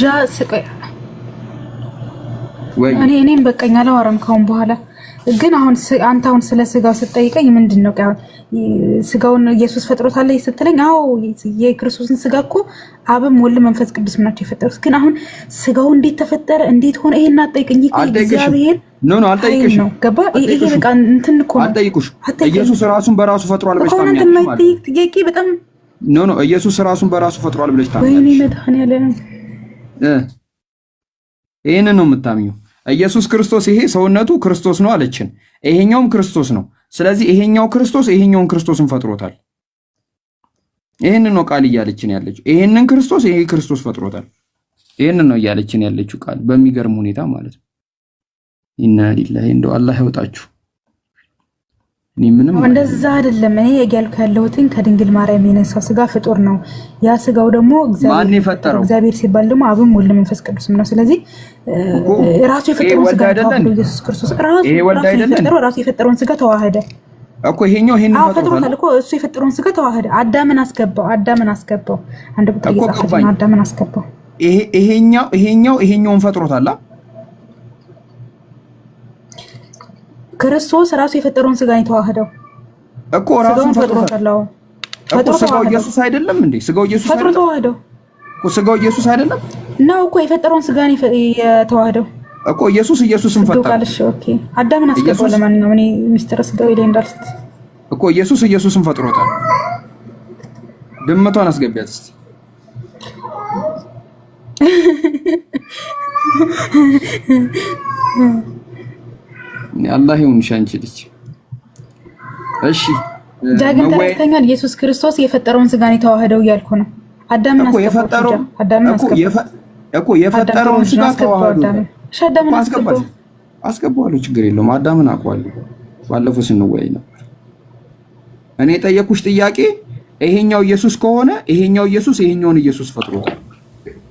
እኔም በቃኝ አላወራም ካሁን በኋላ። ግን አሁን አንተ አሁን ስለ ስጋው ስትጠይቀኝ ምንድነው ስጋውን ኢየሱስ ፈጥሮታል ስትለኝ፣ አዎ የክርስቶስን ስጋ እኮ አብም ወልድ መንፈስ ቅዱስ ናቸው የፈጠሩት። ግን አሁን ስጋው እንዴት ተፈጠረ እንዴት ሆነ ይሄን አትጠይቅኝ። እግዚአብሔር ኖ አልጠይቅሽም። ገባ? ይሄ በቃ እንትን እኮ አልጠይቁሽ። ኢየሱስ ራሱን በራሱ ፈጥሯል ብለሽ ታምኛለሽ ማለት ነው? ጥያቄ በጣም ኖ ኢየሱስ ራሱን በራሱ ፈጥሯል ብለሽ ታምኛለሽ? ወይኔ መድኃኒዓለም ይሄንን ነው የምታምኚው? ኢየሱስ ክርስቶስ ይሄ ሰውነቱ ክርስቶስ ነው አለችን። ይሄኛውም ክርስቶስ ነው። ስለዚህ ይሄኛው ክርስቶስ ይሄኛውን ክርስቶስን ፈጥሮታል። ይሄንን ነው ቃል እያለችን ያለችው። ይሄንን ክርስቶስ ይሄ ክርስቶስ ፈጥሮታል። ይሄንን ነው እያለችን ያለችው ቃል በሚገርም ሁኔታ ማለት ነው። ኢና ሊላሂ እንደው አላህ ያውጣችሁ። እኔ ምንም እንደዛ አይደለም። እኔ እያልኩ ያለሁትን ከድንግል ማርያም የነሳው ስጋ ፍጡር ነው። ያ ስጋው ደግሞ እግዚአብሔር ሲባል ደግሞ አብም ወልድ መንፈስ ቅዱስ ነው። ስለዚህ ራሱ የፈጠረውን ስጋ ኢየሱስ ክርስቶስ ራሱ የፈጠረውን ስጋ ተዋህደ እኮ። ይሄኛው ፈጥሮታል እኮ እሱ የፈጠረውን ስጋ ተዋህደ። አዳምን አስገባው አንድ ቁጥር እየጻፈ አዳምን አስገባው። ይሄኛውን ፈጥሮታል ክርስቶስ ራሱ የፈጠረውን ስጋ ነው የተዋህደው እኮ። ራሱን ፈጥሮታል እኮ። ስጋው ኢየሱስ አይደለም እንዴ? ስጋው ኢየሱስ አይደለም ተዋህደው እኮ። ስጋው ኢየሱስ አይደለም ነው እኮ የፈጠረውን ስጋ ነው የተዋህደው እኮ። ኢየሱስን ፈጠረ። ኦኬ አዳምን አስገባው። ለማንኛውም እኔ ሚስጥር ስጋው ላይ እንዳልስት እኮ ኢየሱስን ፈጥሮታል። ድመቷን አስገቢያት እስቲ። አላህ ይሁንሽ አንቺ ልጅ። እሺ ዳግም ተረድተኛል። ኢየሱስ ክርስቶስ የፈጠረውን ስጋ ነው የተዋህደው እያልኩ ነው። አዳምን አስገባው እኮ የፈጠረውን ስጋ ተዋህዶ አስገባዋለሁ። ችግር የለውም። አዳምን አውቀዋለሁ። ባለፈው ስንወያይ ነበር። እኔ የጠየኩሽ ጥያቄ ይሄኛው ኢየሱስ ከሆነ ይሄኛው ኢየሱስ ይሄኛውን ኢየሱስ ፈጥሮታል።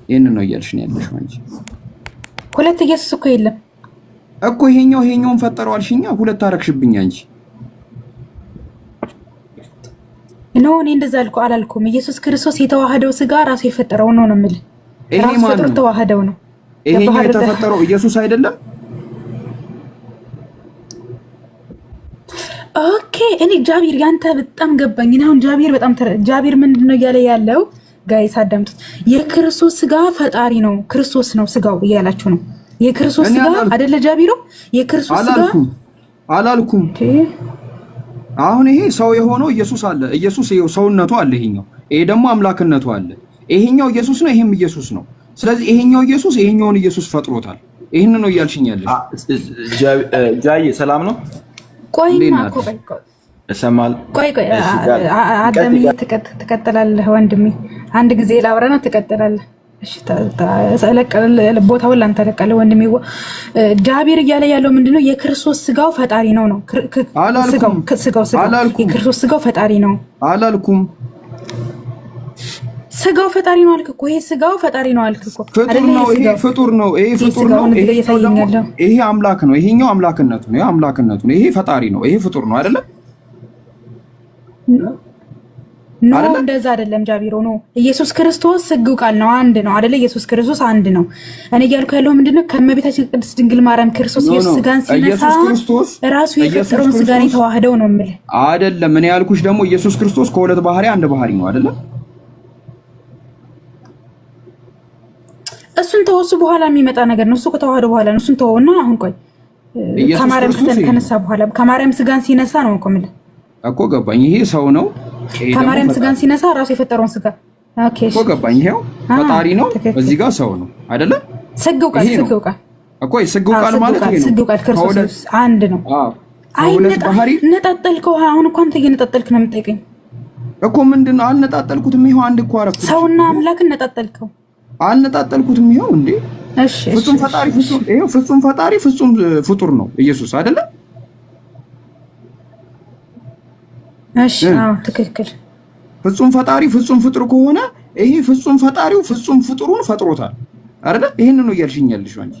ይሄንን ነው እያልሽ ነው ያለሽው አንቺ። ሁለት ኢየሱስ እኮ የለም እኮ። ይሄኛውን ፈጠረው አልሽኛ። ሁለት አረግሽብኝ አንቺ። ነው እኔ እንደዛ አላልኩም። ኢየሱስ ክርስቶስ የተዋህደው ስጋ ራሱ የፈጠረው ነው የምልህ። ራሱ ፈጥሮ ተዋህደው ነው። ይሄኛው የተፈጠረው ኢየሱስ አይደለም። ኦኬ እኔ ጃቢር ያንተ በጣም ገባኝ። አሁን ጃቢር ምንድነው እያለ ያለው? ጋይስ አዳምጡት። የክርስቶስ ስጋ ፈጣሪ ነው፣ ክርስቶስ ነው ስጋው እያላችሁ ነው። የክርስቶስ ስጋ አይደለ ጃቢሮ? የክርስቶስ ስጋ አላልኩም። አሁን ይሄ ሰው የሆነው ኢየሱስ አለ። ኢየሱስ ሰውነቱ አለ። ይሄ ደግሞ አምላክነቱ አለ። ይሄኛው ኢየሱስ ነው፣ ይሄም ኢየሱስ ነው። ስለዚህ ይሄኛው ኢየሱስ ይሄኛውን ኢየሱስ ፈጥሮታል። ይሄን ነው እያልሽኝ ያለሽ። ጃዬ ሰላም ነው? ቆይማ እሰማል። ቆይ አዳምዬ ትቀጥላለህ ወንድሜ። አንድ ጊዜ ላውራና ትቀጥላለህ። እሺ ቦታውን ላንተ ለቀለ ወንድሜ። ጃቢር እያለ ያለው ምንድነው? የክርስቶስ ስጋው ፈጣሪ ነው። ስጋው የክርስቶስ ስጋው ፈጣሪ ነው አላልኩም። ስጋው ፈጣሪ ነው አልክ እኮ። ይሄ ስጋው ፈጣሪ ነው አልክ እኮ። ፍጡር ነው። ይሄ ፍጡር ነው። ይሄ ፍጡር ነው። ይሄ አምላክ ነው። ይሄኛው አምላክነቱ ነው። ይሄ አምላክነቱ ነው። ይሄ ፈጣሪ ነው። ይሄ ፍጡር ነው አይደለ? ኖ እንደዛ አይደለም ጃቢሮ። ኖ ኢየሱስ ክርስቶስ ስግው ቃል ነው፣ አንድ ነው አይደለ? ኢየሱስ ክርስቶስ አንድ ነው። እኔ እያልኩ ያለው ምንድነው ከእመቤታችን ቅድስት ድንግል ማርያም ክርስቶስ ኢየሱስ ስጋን ሲነሳ ራሱ የፈጠረውን ስጋን የተዋህደው ነው የምልህ አይደለም። እኔ ያልኩሽ ደግሞ ኢየሱስ ክርስቶስ ከሁለት ባህሪ አንድ ባህሪ ነው አይደለ? እሱን ተወሱ በኋላ የሚመጣ ነገር ነው። እሱ ከተዋህደ በኋላ ነው። እሱን ተወውና አሁን ቆይ ከማርያም ከነሳ በኋላ ከማርያም ስጋን ሲነሳ ነው እኮ ገባኝ። ይሄ ሰው ነው። ከማርያም ስጋን ሲነሳ ራሱ የፈጠረውን ስጋ እኮ ገባኝ። ይሄው ፈጣሪ ነው፣ እዚህ ጋር ሰው ነው አይደለ? ስግው ቃል እኮ ስግው ቃል ማለት ይሄ ነው። ስግው ቃል ክርስቶስ አንድ ነው። አይ ነጣጠልከው። አሁን እኮ አንተ እየነጣጠልክ ነው የምጠይቀኝ እኮ። ምንድነው አልነጣጠልኩትም። ይሄው አንድ እኮ አደረኩት። ሰውና አምላክን ነጣጠልከው። አልነጣጠልኩትም። ይሄው እንዴ ፍጹም ፈጣሪ ፍጹም፣ ይሄው ፍጹም ፈጣሪ ፍጹም ፍጡር ነው ኢየሱስ አይደለ? እሺ አዎ ትክክል። ፍጹም ፈጣሪ ፍጹም ፍጡር ከሆነ ይሄ ፍጹም ፈጣሪው ፍጹም ፍጡሩን ፈጥሮታል አይደለ? ይሄንን ነው እያልሽኝ ያለሽው አንቺ።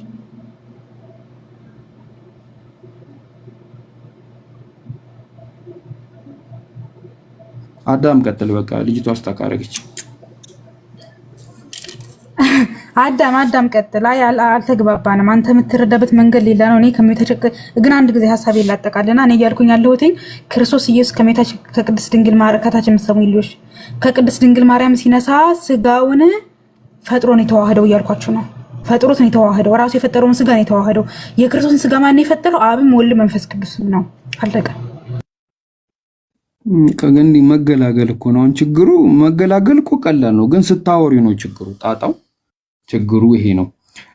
አዳም ቀጥል። በቃ ልጅቷ አስተካረገች። አዳም ቀጥል። አይ አልተግባባንም። አንተ የምትረዳበት መንገድ ሌላ ነው። እኔ ግን አንድ ጊዜ ሐሳብ ይላጠቃልና እኔ እያልኩኝ ያለሁት ክርስቶስ ኢየሱስ ከሜታችን ከቅድስት ድንግል ማርያም ከታችን የምትሰሙኝ ልጆች ከቅድስት ድንግል ማርያም ሲነሳ ስጋውን ፈጥሮ ነው የተዋህደው እያልኳችሁ ነው። ፈጥሮት ነው የተዋህደው። ራሱ የፈጠረውን ስጋ ነው የተዋህደው። የክርስቶስን ስጋ ማን ነው የፈጠረው? አብም ወልድ መንፈስ ቅዱስም ነው። አለቀ። ከገንዲ መገላገል እኮ ነው ችግሩ። መገላገል እኮ ቀላል ነው፣ ግን ስታወሪ ነው ችግሩ። ጣጣው ችግሩ ይሄ ነው።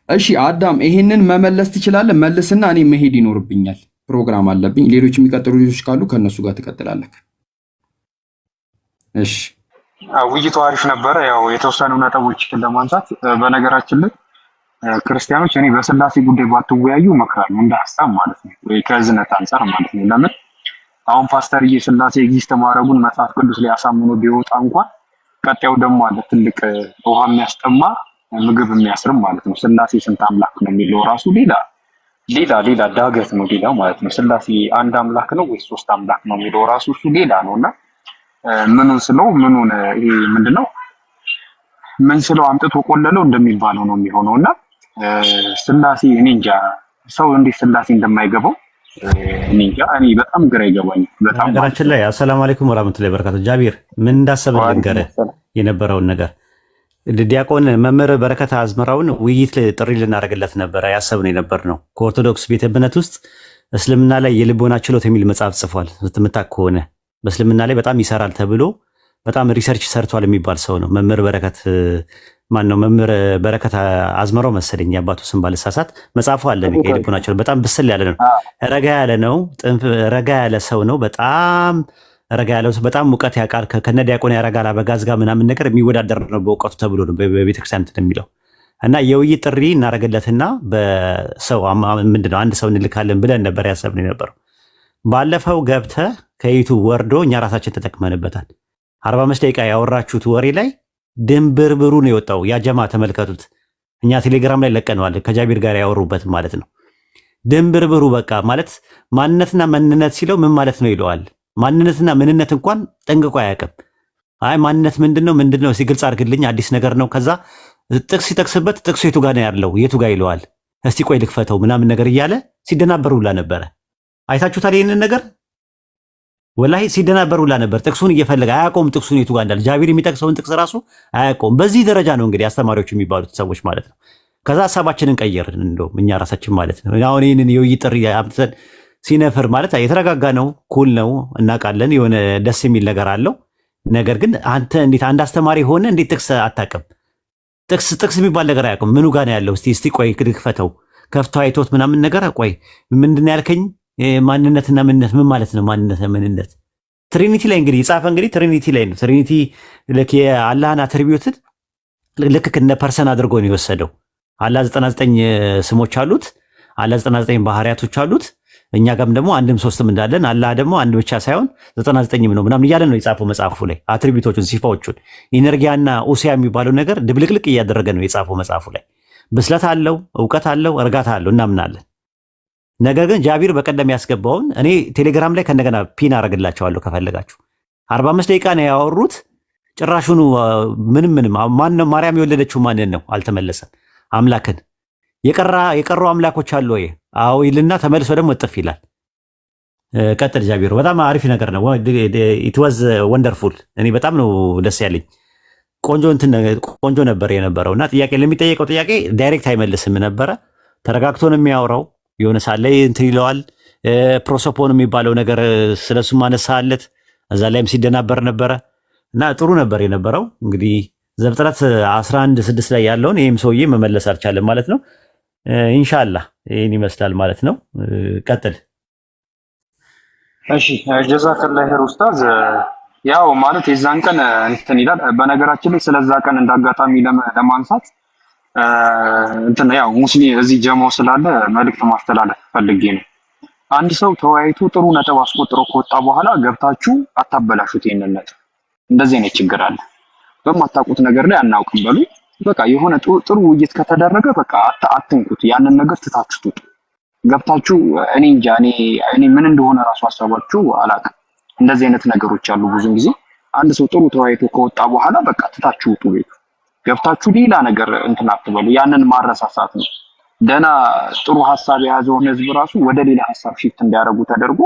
እሺ አዳም ይሄንን መመለስ ትችላለህ? መልስና እኔ መሄድ ይኖርብኛል፣ ፕሮግራም አለብኝ። ሌሎች የሚቀጥሉ ልጆች ካሉ ከነሱ ጋር ትቀጥላለህ። እሺ ውይይቱ አሪፍ ነበረ። ያው የተወሰኑ ነጥቦችን ለማንሳት በነገራችን ላይ ክርስቲያኖች እኔ በስላሴ ጉዳይ ባትወያዩ እመክራለሁ፣ እንደ ሀሳብ ማለት ነው፣ ወይ ከዝነት አንፃር ማለት ነው። ለምን አሁን ፓስተርዬ ስላሴ ኤግዚስት ማድረጉን መጽሐፍ ቅዱስ ላይ አሳምኖ ቢወጣ እንኳን ቀጣዩ ደግሞ አለ ትልቅ ውሃ የሚያስጠማ ምግብ የሚያስርም ማለት ነው። ስላሴ ስንት አምላክ ነው የሚለው ራሱ ሌላ ዳገት ነው ሌላ ማለት ነው። ስላሴ አንድ አምላክ ነው ወይስ ሶስት አምላክ ነው የሚለው ራሱ እሱ ሌላ ነውና ምኑን ይሄ ምንድነው ምን ስለው አምጥቶ ቆለለው እንደሚባለው ነው የሚሆነውና ስላሴ እኔ እንጃ ሰው እንዴት ስላሴ እንደማይገባው እኔ በጣም ግራ ይገባኛል። በጣም ነገራችን ላይ አሰላሙ አለይኩም ወራህመቱላሂ ወበረካቱ። ጃቢር ምን እንዳሰበ ልንገርህ የነበረውን ነገር ዲያቆን መምህር በረከት አዝመራውን ውይይት ጥሪ ልናደርግለት ነበረ ያሰብነው የነበርነው ከኦርቶዶክስ ቤተ እምነት ውስጥ እስልምና ላይ የልቦና ችሎት የሚል መጽሐፍ ጽፏል። ስትምታክ ከሆነ በእስልምና ላይ በጣም ይሰራል ተብሎ በጣም ሪሰርች ሰርቷል የሚባል ሰው ነው። መምህር በረከት መምህር በረከት አዝመራው መሰለኝ የአባቱ ስም ባልሳሳት። መጽሐፉ አለ የልቦና ችሎት በጣም ብስል ያለ ነው። ረጋ ያለ ሰው ነው። በጣም ረጋ ያለው በጣም ሙቀት ያውቃል። ከነ ዲያቆን ያረጋል አበጋዝ ጋር ምናምን ነገር የሚወዳደር ነው በእውቀቱ ተብሎ ነው በቤተክርስቲያን የሚለው እና የውይይት ጥሪ እናደርግለትና በሰው ምንድነው አንድ ሰው እንልካለን ብለን ነበር ያሰብነው የነበረው። ባለፈው ገብተህ ከዩቱብ ወርዶ እኛ ራሳችን ተጠቅመንበታል። 45 ደቂቃ ያወራችሁት ወሬ ላይ ድንብርብሩ ነው የወጣው። ያ ጀማ ተመልከቱት። እኛ ቴሌግራም ላይ ለቀነዋል ከጃቢር ጋር ያወሩበት ማለት ነው። ድንብርብሩ በቃ ማለት ማንነትና መንነት ሲለው ምን ማለት ነው ይለዋል። ማንነትና ምንነት እንኳን ጠንቅቆ አያውቅም። አይ ማንነት ምንድነው ሲግልጽ አድርግልኝ አዲስ ነገር ነው። ከዛ ጥቅስ ሲጠቅስበት ጥቅሱ የቱ ጋር ነው ያለው የቱ ጋር ይለዋል። እስቲ ቆይ ልክፈተው ምናምን ነገር እያለ ሲደናበሩላ ነበረ። አይታችሁታል ይሄንን ነገር ወላሂ ሲደናበሩላ ነበር። ጥቅሱን እየፈለገ አያውቀውም። ጥቅሱን የቱ ጋር እንዳለ ጃቢር የሚጠቅሰውን ጥቅስ ራሱ አያውቀውም። በዚህ ደረጃ ነው እንግዲህ አስተማሪዎች የሚባሉት ሰዎች ማለት ነው። ከዛ ሀሳባችንን ቀየርን እንደውም እኛ ራሳችን ማለት ነው። አሁን ይህንን የውይይት ጥሪ አምጥተን ሲነፍር ማለት የተረጋጋ ነው፣ ኩል ነው፣ እናውቃለን፣ የሆነ ደስ የሚል ነገር አለው። ነገር ግን አንተ እንዴት አንድ አስተማሪ ሆነ እንዴት ጥቅስ አታውቅም? ጥቅስ የሚባል ነገር አያውቅም። ምኑ ጋር ነው ያለው? እስቲ ቆይ ክፈተው። ከፍቶ አይቶት ምናምን ነገር ቆይ ምንድን ነው ያልከኝ? ማንነትና ምንነት ምን ማለት ነው? ማንነትና ምንነት ትሪኒቲ ላይ እንግዲህ የጻፈ እንግዲህ ትሪኒቲ ላይ ነው። ትሪኒቲ ልክ የአላህን አትሪቢዩትን ልክ ከነ ፐርሰን አድርጎ ነው የወሰደው። አላህ 99 ስሞች አሉት። አላህ 99 ባህሪያቶች አሉት። እኛ ጋርም ደግሞ አንድም ሶስትም እንዳለን አላህ ደግሞ አንድ ብቻ ሳይሆን 99ም ነው ምናምን እያለ ነው የጻፈው መጽሐፉ ላይ አትሪቢዩቶቹን ሲፋዎቹን ኢነርጊያና ኡሲያ የሚባለው ነገር ድብልቅልቅ እያደረገ ነው የጻፈው መጽሐፉ ላይ ብስለት አለው እውቀት አለው እርጋታ አለው እናምናለን። ነገር ግን ጃቢር በቀደም ያስገባውን እኔ ቴሌግራም ላይ ከእንደገና ፒን አረግላቸዋለሁ ከፈለጋችሁ 45 ደቂቃ ነው ያወሩት። ጭራሹኑ ምንም ማን ነው ማርያም የወለደችው ማንን ነው አልተመለሰም። አምላክን የቀሩ አምላኮች አሉ ወይ? አዎ ይልና ተመልሶ ደግሞ እጥፍ ይላል። ቀጥል ጃቢር፣ በጣም አሪፍ ነገር ነው። ኢት ዋዝ ወንደርፉል። እኔ በጣም ነው ደስ ያለኝ። ቆንጆ ነበር የነበረውና ጥያቄ ለሚጠየቀው ጥያቄ ዳይሬክት አይመልስም ነበረ። ተረጋግቶ ነው የሚያወራው። የሆነ ሳለ እንትን ይለዋል። ፕሮሶፖን የሚባለው ነገር ስለሱ ማነሳለት እዛ ላይም ሲደናበር ነበረ እና ጥሩ ነበር የነበረው። እንግዲህ ዘፍጥረት 11:6 ላይ ያለውን ይህም ሰውዬ መመለስ አልቻለም ማለት ነው። ኢንሻአላህ ይህን ይመስላል ማለት ነው። ቀጥል። እሺ ጀዛከላህ ኸይር ኡስታዝ። ያው ማለት የዛን ቀን እንትን ይላል። በነገራችን ላይ ስለዛ ቀን እንዳጋጣሚ ለማንሳት እንትን ያው ሙስሊም እዚህ ጀማው ስላለ መልእክት ማስተላለፍ ፈልጌ ነው። አንድ ሰው ተወያይቶ ጥሩ ነጥብ አስቆጥሮ ከወጣ በኋላ ገብታችሁ አታበላሹት። ይሄንን ነጥብ እንደዚህ አይነት ችግር አለ። በማታውቁት ነገር ላይ አናውቅም በሉ። በቃ የሆነ ጥሩ ውይይት ከተደረገ በቃ አትንኩት። ያንን ነገር ትታችሁት ገብታችሁ እኔ እንጃ እኔ ምን እንደሆነ ራሱ ሐሳባችሁ አላውቅም። እንደዚህ አይነት ነገሮች አሉ። ብዙ ጊዜ አንድ ሰው ጥሩ ተወያይቶ ከወጣ በኋላ በቃ ትታችሁት ቤቱ ገብታችሁ ሌላ ነገር እንትን አትበሉ። ያንን ማረሳሳት ነው። ደና ጥሩ ሐሳብ የያዘውን ህዝብ ራሱ ወደ ሌላ ሐሳብ ሽፍት እንዲያደርጉ ተደርጎ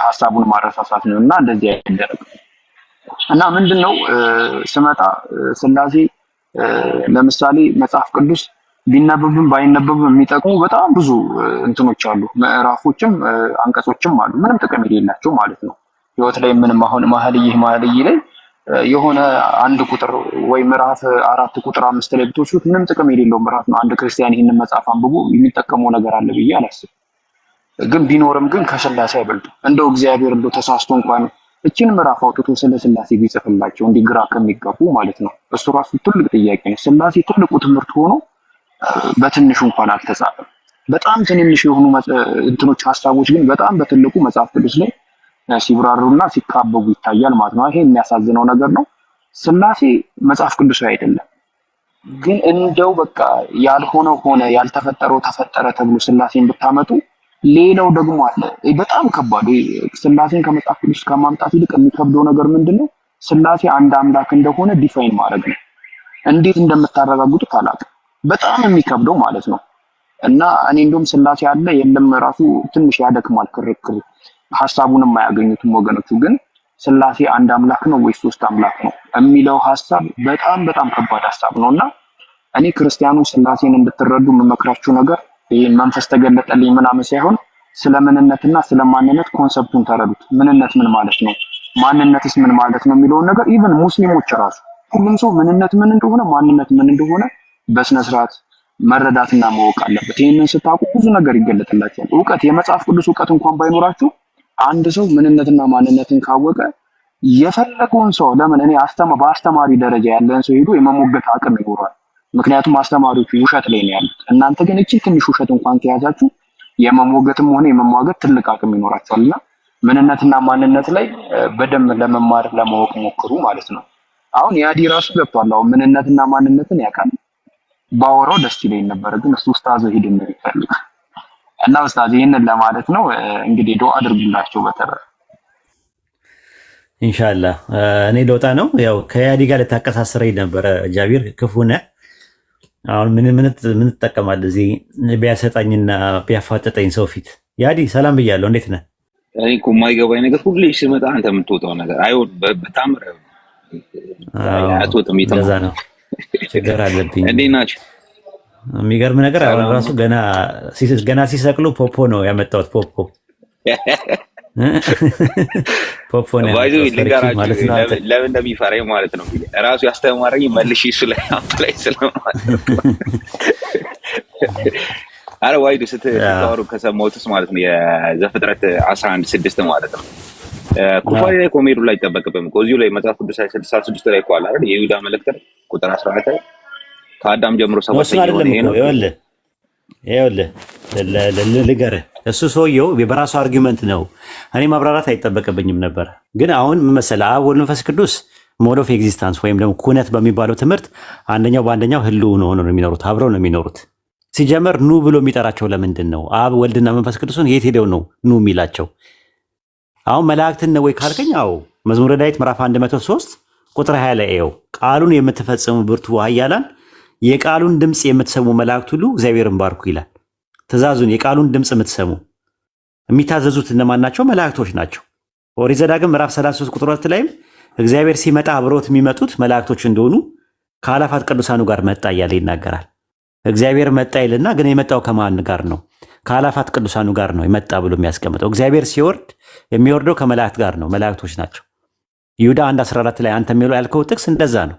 ሐሳቡን ማረሳሳት ነውና እንደዚህ አይደረግ እና ምንድነው ስመጣ ስላሴ ለምሳሌ መጽሐፍ ቅዱስ ቢነበብም ባይነበብም የሚጠቅሙ በጣም ብዙ እንትኖች አሉ። ምዕራፎችም አንቀጾችም አሉ ምንም ጥቅም የሌላቸው ማለት ነው። ህይወት ላይ ምንም አሁን መኃልይ ላይ የሆነ አንድ ቁጥር ወይ ምዕራፍ 4 ቁጥር 5 ላይ ብትወስዱት ምንም ጥቅም የሌለው ምዕራፍ ነው። አንድ ክርስቲያን ይህንን መጽሐፍ አንብቦ የሚጠቀመው ነገር አለ ብዬ አላስብም። ግን ቢኖርም ግን ከስላሴ አይበልጥም። እንደው እግዚአብሔር እንደው ተሳስቶ እንኳን እቺን ምዕራፍ አውጥቶ ስለ ስላሴ ቢጽፍላቸው እንዲግራ ከሚጋቡ ማለት ነው። እሱ ራሱ ትልቅ ጥያቄ ነው። ስላሴ ትልቁ ትምህርት ሆኖ በትንሹ እንኳን አልተጻፈም። በጣም ትንንሽ የሆኑ እንትኖች ሐሳቦች ግን በጣም በትልቁ መጽሐፍ ቅዱስ ላይ ሲብራሩና ሲካበቡ ይታያል ማለት ነው። ይሄ የሚያሳዝነው ነገር ነው። ስላሴ መጽሐፍ ቅዱሳዊ አይደለም። ግን እንደው በቃ ያልሆነው ሆነ ያልተፈጠረው ተፈጠረ ተብሎ ስላሴን ብታመጡ ሌላው ደግሞ አለ በጣም ከባድ። ስላሴን ከመጽሐፍ ቅዱስ ከማምጣት ይልቅ የሚከብደው ነገር ምንድነው? ስላሴ አንድ አምላክ እንደሆነ ዲፋይን ማድረግ ነው። እንዴት እንደምታረጋግጡት አላውቅም። በጣም የሚከብደው ማለት ነው። እና እኔ እንደውም ስላሴ አለ የለም ራሱ ትንሽ ያደክማል ክርክር። ሐሳቡንም አያገኙትም ወገኖቹ። ግን ስላሴ አንድ አምላክ ነው ወይስ ሶስት አምላክ ነው የሚለው ሐሳብ በጣም ከባድ ሐሳብ ነውና እኔ ክርስቲያኑ ስላሴን እንድትረዱ የምመክራችሁ ነገር ይሄን መንፈስ ተገለጠልኝ ምናምን ሳይሆን ስለምንነትና ስለማንነት ኮንሰፕቱን ተረዱት። ምንነት ምን ማለት ነው? ማንነትስ ምን ማለት ነው የሚለውን ነገር ኢቭን ሙስሊሞች ራሱ ሁሉም ሰው ምንነት ምን እንደሆነ ማንነት ምን እንደሆነ በስነ ስርዓት መረዳትና ማወቅ አለበት። ይሄንን ስታውቁ ብዙ ነገር ይገለጥላችኋል። ዕውቀት የመጽሐፍ ቅዱስ ዕውቀት እንኳን ባይኖራችሁ አንድ ሰው ምንነትና ማንነትን ካወቀ የፈለገውን ሰው ለምን እኔ በአስተማሪ ደረጃ ያለን ሰው ሄዶ የመሞገት አቅም ይኖራል። ምክንያቱም አስተማሪዎቹ ውሸት ላይ ነው ያሉት። እናንተ ግን እቺ ትንሽ ውሸት እንኳን ከያዛችሁ የመሞገትም ሆነ የመሟገት ትልቅ አቅም ይኖራችኋልና ምንነትና ማንነት ላይ በደንብ ለመማር ለማወቅ ሞክሩ ማለት ነው። አሁን ያዲ ራሱ ገብቷል። አሁን ምንነትና ማንነትን ያውቃል። ባወራው ደስ ይለኝ ነበር፣ ግን እሱ ኡስታዝ ሄድ እንደሚፈልግ እና ኡስታዝ ይሄንን ለማለት ነው። እንግዲህ ዱአ አድርጉላቸው በተረፈ ኢንሻአላህ። እኔ ልወጣ ነው። ያው ከያዲ ጋር ልታቀሳስረኝ ነበረ ጃቢር፣ ክፉ ነህ። አሁን ምን ትጠቀማለህ እዚህ ቢያሰጣኝና ቢያፋጠጠኝ ሰው ፊት? ያዲ ሰላም ብያለሁ፣ እንዴት ነህ? እኔ እኮ የማይገባኝ ነገር ሁሌ ሲመጣ አንተ የምትወጣው ነገር አይወድ በታምር አትወጣም። እንደዛ ነው፣ ችግር አለብኝ። እንዴት ናችሁ? የሚገርም ነገር አሁን ራሱ ገና ሲሰቅሉ ፖፖ ነው ያመጣሁት። ፖፖ ነው ማለት ነው። ለምን እንደሚፈራኝ ማለት ነው። ራሱ ያስተማረኝ መልሼ እሱ ላይ አፕላይ ስለማለት አረ ዋይዱ ስትታወሩ ከሰማሁትስ ማለት ነው የዘፍጥረት 11:6 ማለት ነው። ኩፋሌ ላይ ኮሜዱ ላይ አይጠበቅብም እኮ እዚሁ ላይ መጽሐፍ ቅዱስ 66 ላይ እኮ አለ አይደል? የይሁዳ መልእክት ቁጥር 14 ከአዳም ጀምሮ 7 ይሄ ነው ይኸውልህ ልንገርህ፣ እሱ ሰውየው በራሱ አርጊመንት ነው። እኔ ማብራራት አይጠበቅብኝም ነበር። ግን አሁን ምን መሰለህ፣ አብ ወልድ መንፈስ ቅዱስ ሞድ ኦፍ ኤግዚስታንስ ወይም ደግሞ ኩነት በሚባለው ትምህርት አንደኛው በአንደኛው ህልው ነው ሆነው ነው የሚኖሩት፣ አብረው ነው የሚኖሩት። ሲጀመር ኑ ብሎ የሚጠራቸው ለምንድን ነው? አብ ወልድና መንፈስ ቅዱስን የት ሄደው ነው ኑ የሚላቸው? አሁን መላእክትን ነው ወይ ካልከኝ፣ አዎ መዝሙረ ዳዊት ምዕራፍ 103 ቁጥር 20 ላይ ይኸው ቃሉን የምትፈጽሙ ብርቱ ኃያላን የቃሉን ድምፅ የምትሰሙ መላእክት ሁሉ እግዚአብሔርን ባርኩ ይላል። ትእዛዙን የቃሉን ድምፅ የምትሰሙ የሚታዘዙት እነማን ናቸው? መላእክቶች ናቸው። ኦሪት ዘዳግም ምዕራፍ 33 ቁጥር 2 ላይም እግዚአብሔር ሲመጣ አብረውት የሚመጡት መላእክቶች እንደሆኑ ከአእላፋት ቅዱሳኑ ጋር መጣ እያለ ይናገራል። እግዚአብሔር መጣ ይልና ግን የመጣው ከማን ጋር ነው? ከአእላፋት ቅዱሳኑ ጋር ነው የመጣ ብሎ የሚያስቀምጠው። እግዚአብሔር ሲወርድ የሚወርደው ከመላእክት ጋር ነው፣ መላእክቶች ናቸው። ይሁዳ 1:14 ላይ አንተ የሚለው ያልከው ጥቅስ እንደዛ ነው።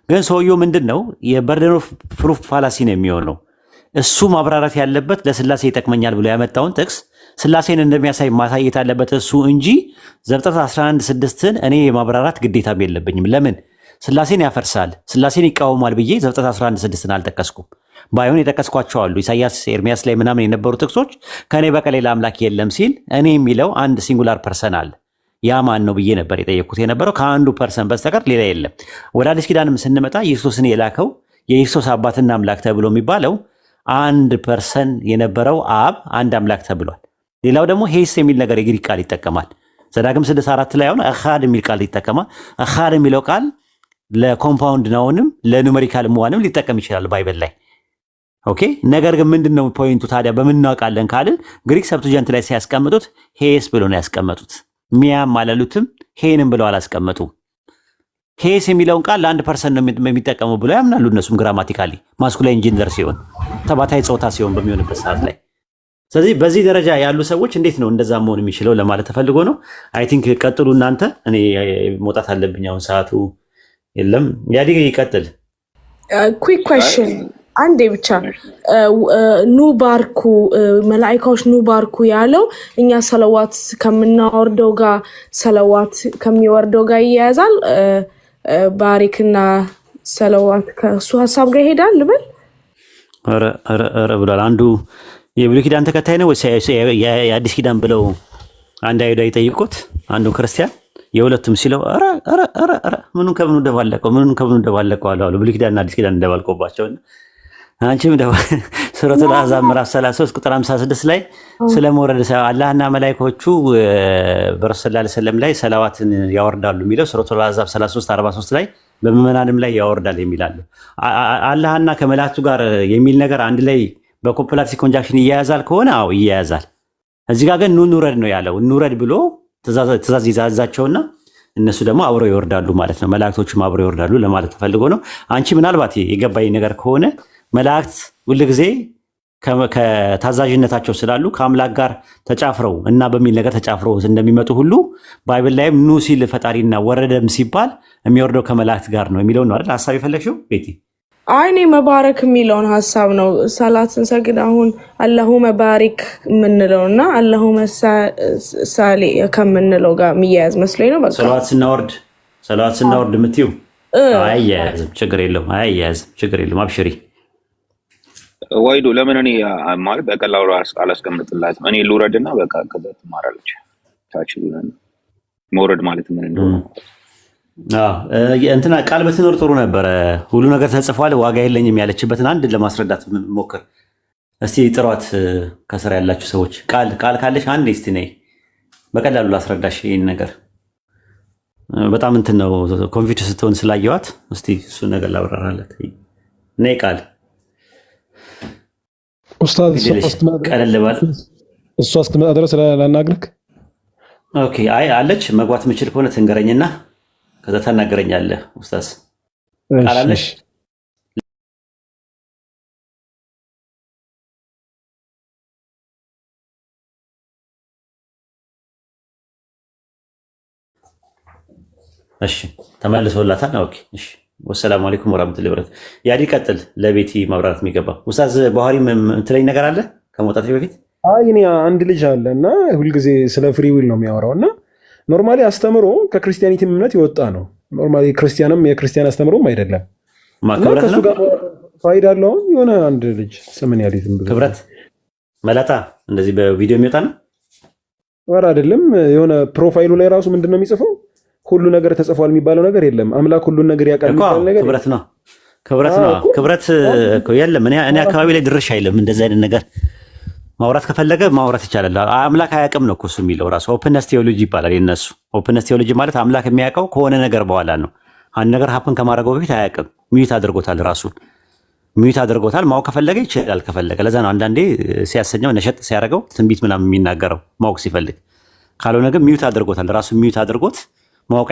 ግን ሰውየው ምንድን ነው የበርደን ኦፍ ፕሩፍ ፋላሲ ነው የሚሆነው። እሱ ማብራራት ያለበት ለስላሴ ይጠቅመኛል ብሎ ያመጣውን ጥቅስ ስላሴን እንደሚያሳይ ማሳየት ያለበት እሱ እንጂ ዘፍጥረት 11:6ን እኔ የማብራራት ግዴታም የለብኝም። ለምን? ስላሴን ያፈርሳል፣ ስላሴን ይቃወማል ብዬ ዘፍጥረት 11:6ን አልጠቀስኩም። ባይሆን የጠቀስኳቸው አሉ። ኢሳያስ፣ ኤርሚያስ ላይ ምናምን የነበሩ ጥቅሶች ከእኔ በቀር ሌላ አምላክ የለም ሲል እኔ የሚለው አንድ ሲንጉላር ፐርሰን አለ። ያ ማን ነው ብዬ ነበር የጠየቅኩት የነበረው። ከአንዱ ፐርሰን በስተቀር ሌላ የለም። ወደ አዲስ ኪዳንም ስንመጣ ኢየሱስን የላከው የኢየሱስ አባትና አምላክ ተብሎ የሚባለው አንድ ፐርሰን የነበረው አብ አንድ አምላክ ተብሏል። ሌላው ደግሞ ሄስ የሚል ነገር የግሪክ ቃል ይጠቀማል። ዘዳግም 6:4 ላይ አሁን አኻድ የሚል ቃል ይጠቀማል። አኻድ የሚለው ቃል ለኮምፓውንድ ናውንም ለኑሜሪካል መዋንም ሊጠቀም ይችላል ባይብል ላይ። ኦኬ። ነገር ግን ምንድነው ፖይንቱ ታዲያ? በምን እናውቃለን ካልን ግሪክ ሰብስቲዩንት ላይ ሲያስቀምጡት ሄስ ብሎ ነው ያስቀመጡት። ሚያም አላሉትም፣ ሄንም ብለው አላስቀመጡም። ሄስ የሚለውን ቃል ለአንድ ፐርሰን ነው የሚጠቀመው ብለው ያምናሉ እነሱም ግራማቲካሊ ማስኩላይን ጀንደር ሲሆን ተባታይ ጾታ ሲሆን በሚሆንበት ሰዓት ላይ። ስለዚህ በዚህ ደረጃ ያሉ ሰዎች እንዴት ነው እንደዛ መሆን የሚችለው ለማለት ተፈልጎ ነው። አይ ቲንክ ቀጥሉ እናንተ። እኔ መውጣት አለብኝ አሁን ሰዓቱ የለም። ያዲግ ይቀጥል። ኩዊክ ኩዌስችን አንዴ ብቻ ኑ ባርኩ፣ መላኢካዎች ኑ ባርኩ ያለው እኛ ሰለዋት ከምናወርደው ጋር ሰለዋት ከሚወርደው ጋር ይያያዛል። ባሪክና ሰለዋት ከሱ ሐሳብ ጋር ይሄዳል ልበል? ኧረ ብሏል። አንዱ የብሉይ ኪዳን ተከታይ ነው ወይስ የአዲስ ኪዳን ብለው አንድ አይሁዳ ይጠይቁት፣ አንዱ ክርስቲያን የሁለቱም ሲለው ኧረ ምኑን ከምኑ እንደባለቀው አሉ። ብሉይ ኪዳንና አዲስ ኪዳን እንደባልቆባቸው አንቺም ሱረቱል አሕዛብ ምዕራፍ 33 ቁጥር 56 ላይ ስለመውረድ አላህና መላእክቶቹ በረሱል ሰለላሁ ዐለይሂ ወሰለም ላይ ሰላዋትን ያወርዳሉ የሚለው ሱረቱል አሕዛብ 33:43 ላይ በምዕመናንም ላይ ያወርዳል የሚላል። አላህና ከመላእክቱ ጋር የሚል ነገር አንድ ላይ በኮምፕላክስ ኮንጃክሽን ይያያዛል ከሆነ አዎ ይያያዛል። እዚህ ጋር ግን ኑ እንውረድ ነው ያለው። እንውረድ ብሎ ትእዛዝ ይዛዛቸውና እነሱ ደግሞ አብረው ይወርዳሉ ማለት ነው። መላእክቶቹም አብረው ይወርዳሉ ለማለት ተፈልጎ ነው። አንቺ ምናልባት የገባኝ ነገር ከሆነ መላእክት ሁልጊዜ ከታዛዥነታቸው ስላሉ ከአምላክ ጋር ተጫፍረው እና በሚል ነገር ተጫፍረው እንደሚመጡ ሁሉ ባይብል ላይም ኑ ሲል ፈጣሪና ወረደም ሲባል የሚወርደው ከመላእክት ጋር ነው የሚለው ነው አይደል? ሐሳብ የፈለግሽው ቤቲ? አይኔ መባረክ የሚለውን ሐሳብ ነው። ሰላትን ሰግድ አሁን አላሁ መባሪክ የምንለው እና አላሁ መሳሌ ከምንለው ጋር የሚያያዝ መስሎኝ ነው። በቃ ሰላዋት ስናወርድ የምትይው አያያዝም፣ ችግር የለውም አብሽሪ። ወይዶ ለምን እኔ ማለት በቀላሉ አላስቀምጥላትም? እኔ ልውረድና በቃ ከዛ ትማራለች። ታች መውረድ ማለት ምን እንደሆነ እንትና ቃል በትኖር ጥሩ ነበረ። ሁሉ ነገር ተጽፏል፣ ዋጋ የለኝም ያለችበትን አንድ ለማስረዳት ሞክር እስቲ። ጥሯት ከስራ ያላችሁ ሰዎች ቃል ካለሽ አንድ እስቲ ነይ፣ በቀላሉ ላስረዳሽ ይህን ነገር። በጣም እንትን ነው ኮንፊውዝ ስትሆን ስላየዋት፣ እስቲ እሱ ነገር ላብራራለት። ነይ ቃል ኡስታዝ ቀለል ባለ እሷ እስክትመጣ ድረስ ላናግርክ። ኦኬ። አይ አለች መግባት የምችል ከሆነ ትንገረኝና ከዛ ታናገረኛለህ። ኡስታዝ ቃል አለሽ? እሺ ተመልሶላታል። ኦኬ እሺ። ወሰላሙ አለይኩም ወራህመቱላሂ ወበረካቱ። ያዲ ቀጥል። ለቤቲ ማብራራት የሚገባ ኡስታዝ ባህሪ ምትለኝ ነገር አለ ከመውጣት በፊት? አይ እኔ አንድ ልጅ አለ እና ሁልጊዜ ስለ ፍሪ ዊል ነው የሚያወራው እና ኖርማሊ አስተምሮ ከክርስቲያኒቲ እምነት የወጣ ነው። ኖርማሊ ክርስቲያንም የክርስቲያን አስተምሮም አይደለም። ፋይዳ አለው። የሆነ አንድ ልጅ ስምን ያለኝ ክብረት መላጣ እንደዚህ በቪዲዮ የሚወጣ ነው ወራ አይደለም። የሆነ ፕሮፋይሉ ላይ ራሱ ምንድነው የሚጽፈው? ሁሉ ነገር ተጽፏል የሚባለው ነገር የለም። አምላክ ሁሉን ነገር ያውቃል የሚባለው ነገር ክብረት ነው። ክብረት የለም። እኔ አካባቢ ላይ ድርሽ አይልም። እንደዚህ አይነት ነገር ማውራት ከፈለገ ማውራት ይቻላል። አምላክ አያውቅም ነው እኮ እሱ የሚለው ራሱ ኦፕንነስ ቴዎሎጂ ይባላል የነሱ። ኦፕንነስ ቴዎሎጂ ማለት አምላክ የሚያውቀው ከሆነ ነገር በኋላ ነው። አንድ ነገር ሀፕን ከማድረገው በፊት አያውቅም። ሚዩት አድርጎታል፣ ራሱን ሚዩት አድርጎታል። ማወቅ ከፈለገ ይችላል ከፈለገ። ለዛ ነው አንዳንዴ ሲያሰኘው ነሸጥ ሲያደርገው ትንቢት ምናምን የሚናገረው ማወቅ ሲፈልግ። ካልሆነ ግን ሚዩት አድርጎታል፣ ራሱን ሚዩት አድርጎት ማወቅ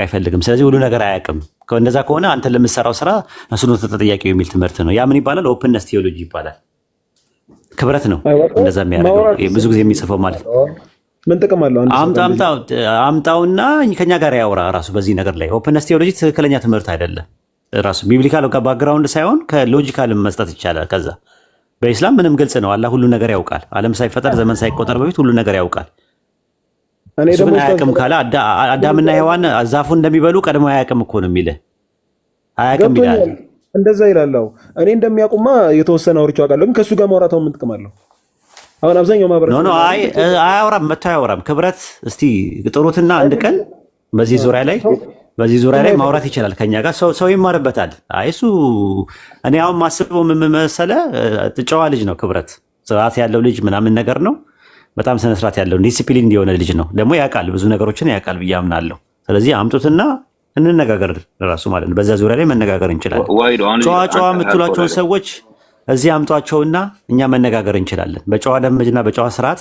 አይፈልግም። ስለዚህ ሁሉ ነገር አያውቅም። እንደዛ ከሆነ አንተ ለምትሰራው ስራ እሱ ነው ተጠያቂው የሚል ትምህርት ነው። ያ ምን ይባላል? ኦፕንነስ ቴዎሎጂ ይባላል። ክብረት ነው እንደዛ የሚያደርገው ብዙ ጊዜ የሚጽፈው ማለት ነው። ምን ጥቅም አለው? አምጣውና ከኛ ጋር ያወራ ራሱ በዚህ ነገር ላይ። ኦፕንነስ ቴዎሎጂ ትክክለኛ ትምህርት አይደለም። ራሱ ቢብሊካል ባክግራውንድ ሳይሆን ከሎጂካል መስጠት ይቻላል። ከዛ በኢስላም ምንም ግልጽ ነው። አላህ ሁሉ ነገር ያውቃል። ዓለም ሳይፈጠር ዘመን ሳይቆጠር በፊት ሁሉ ነገር ያውቃል። እኔ ደግሞ አያውቅም ካለ አዳምና ሔዋን ዛፉ እንደሚበሉ ቀድሞ አያውቅም እኮ ነው የሚልህ። አያውቅም ይላል። እንደዛ ይላል። እኔ እንደሚያውቁማ የተወሰነ አውርቼ አውቃለሁ፣ ግን ከሱ ጋር ማውራታው ምን ጥቅም አለው? አሁን አብዛኛው ማህበረሰብ ኖ አያወራም፣ መጥቶ አያወራም። ክብረት እስቲ ጥሩትና አንድ ቀን በዚህ ዙሪያ ላይ ማውራት ይችላል ከኛ ጋር፣ ሰው ይማርበታል። አይ እሱ እኔ አሁን ማስበው ምን መሰለህ፣ ጨዋ ልጅ ነው ክብረት፣ ስርዓት ያለው ልጅ ምናምን ነገር ነው። በጣም ስነ ስርዓት ያለው ዲሲፕሊን የሆነ ልጅ ነው። ደግሞ ያውቃል፣ ብዙ ነገሮችን ያውቃል ብዬ አምናለሁ። ስለዚህ አምጡትና እንነጋገር ራሱ ማለት ነው። በዛ ዙሪያ ላይ መነጋገር እንችላለን። ጨዋ የምትሏቸውን ሰዎች እዚህ አምጧቸውና እኛ መነጋገር እንችላለን። በጨዋ ደንብና በጨዋ ስርዓት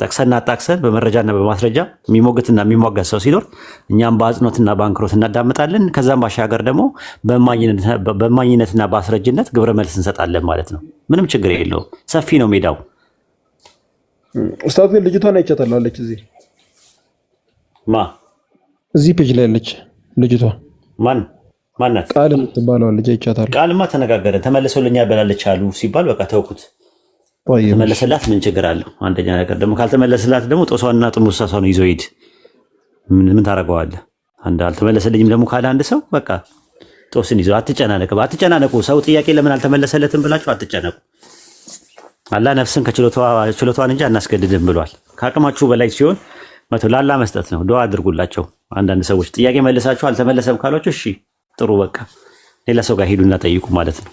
ጠቅሰና አጣቅሰን በመረጃና በማስረጃ የሚሞግትና የሚሟገት ሰው ሲኖር እኛም በአጽኖትና በአንክሮት እናዳምጣለን። ከዛም ባሻገር ደግሞ በማኝነትና በአስረጅነት ግብረ መልስ እንሰጣለን ማለት ነው። ምንም ችግር የለውም። ሰፊ ነው ሜዳው። ኡስታዝ ግን ልጅቷን አይቻታለሁ አለች። እዚህ ፔጅ ላይ አለች ልጅቷ። ማናት? ቃል የምትባለው ልጅ አይቻታለሁ። ቃልማ ተነጋገረን ተመልሶልኛል ብላለች አሉ ሲባል በቃ ተውኩት። ተመለሰላት ምን ችግር አለው? አንደኛ ነገር ደግሞ ካልተመለሰላት ደግሞ ጦሷንና ጥሙሳሷን ይዞ ሂድ። ምን ታደርገዋለህ? አልተመለሰልኝም ደግሞ ካለ አንድ ሰው በቃ ጦስን ይዞ አትጨናነቁ። ሰው ጥያቄ ለምን አልተመለሰለትም ብላችሁ አትጨነቁ። አላህ ነፍስን ከችሎቷን እንጂ አናስገድድም ብሏል። ከአቅማችሁ በላይ ሲሆን ላላ መስጠት ነው። ዱዓ አድርጉላቸው። አንዳንድ ሰዎች ጥያቄ መልሳችሁ አልተመለሰም ካሏችሁ እሺ ጥሩ በቃ ሌላ ሰው ጋር ሄዱና ጠይቁ ማለት ነው።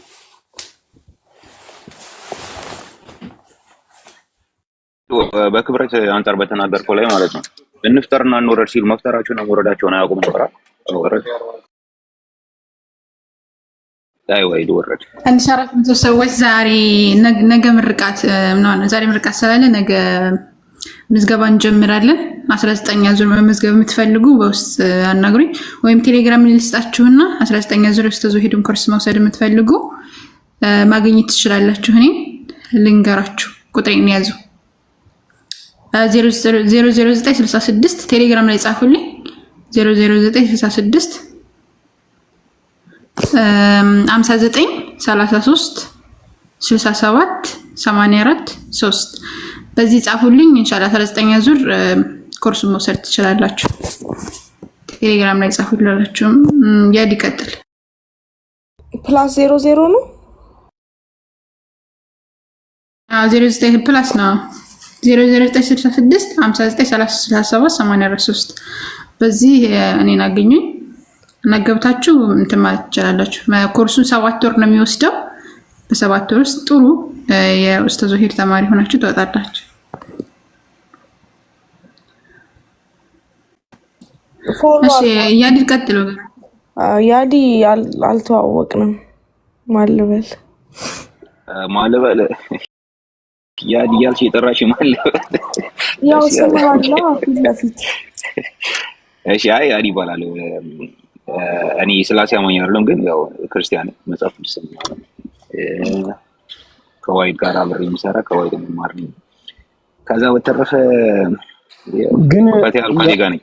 በክብረት አንጻር በተናገርከው ላይ ማለት ነው እንፍጠርና እንወረድ ሲሉ መፍጠራቸውና መውረዳቸውን አያውቁም ነበር። ወይድ ወረድ 1400 ሰዎች ዛሬ ነገ ምርቃት ነው። ዛሬ ምርቃት ስላለ ነገ ምዝገባ እንጀምራለን። 19ኛ ዙር መመዝገብ የምትፈልጉ በውስጥ አናግሩኝ ወይም ቴሌግራም ልስጣችሁና 19ኛ ዙር ውስጥ ሄዱን ኮርስ መውሰድ የምትፈልጉ ማግኘት ትችላላችሁ። እኔ ልንገራችሁ፣ ቁጥሬን ያዙ 00966 ቴሌግራም ላይ ጻፉልኝ 00966 59 33 67 84 3 በዚህ ጻፉልኝ። ኢንሻአላህ 19ኛ ዙር ኮርሱን መውሰድ ትችላላችሁ። ቴሌግራም ላይ ጻፉላችሁ። ያድ ይቀጥል ፕላስ 00 ነው 09 ፕላስ ነው 00966 59 37 84 3 በዚህ እኔን አገኙኝ እና ገብታችሁ እንትን ማለት ትችላላችሁ። ኮርሱን 7 ወር ነው የሚወስደው። በ7 ወር ውስጥ ጥሩ የኡስታዝ ዞሄር ተማሪ ሆናችሁ ትወጣላችሁ። እሺ ያዲ ቀጥሉ። ያዲ አልተዋወቅንም። ማልበል ያዲ ያልሽ የጠራሽ ማልበል ያው ሰማላ ፊት ለፊት እሺ አይ ያዲ ይባላል። እኔ ስላሴ አማኝ አይደለም፣ ግን ያው ክርስቲያን መጽሐፍ ይሰማል። ከዋይድ ጋር አብሬ የሚሰራ ከዋይድ መማር ነው። ከዛ በተረፈ ግን ፈቴ አልኳ ጋር ነኝ።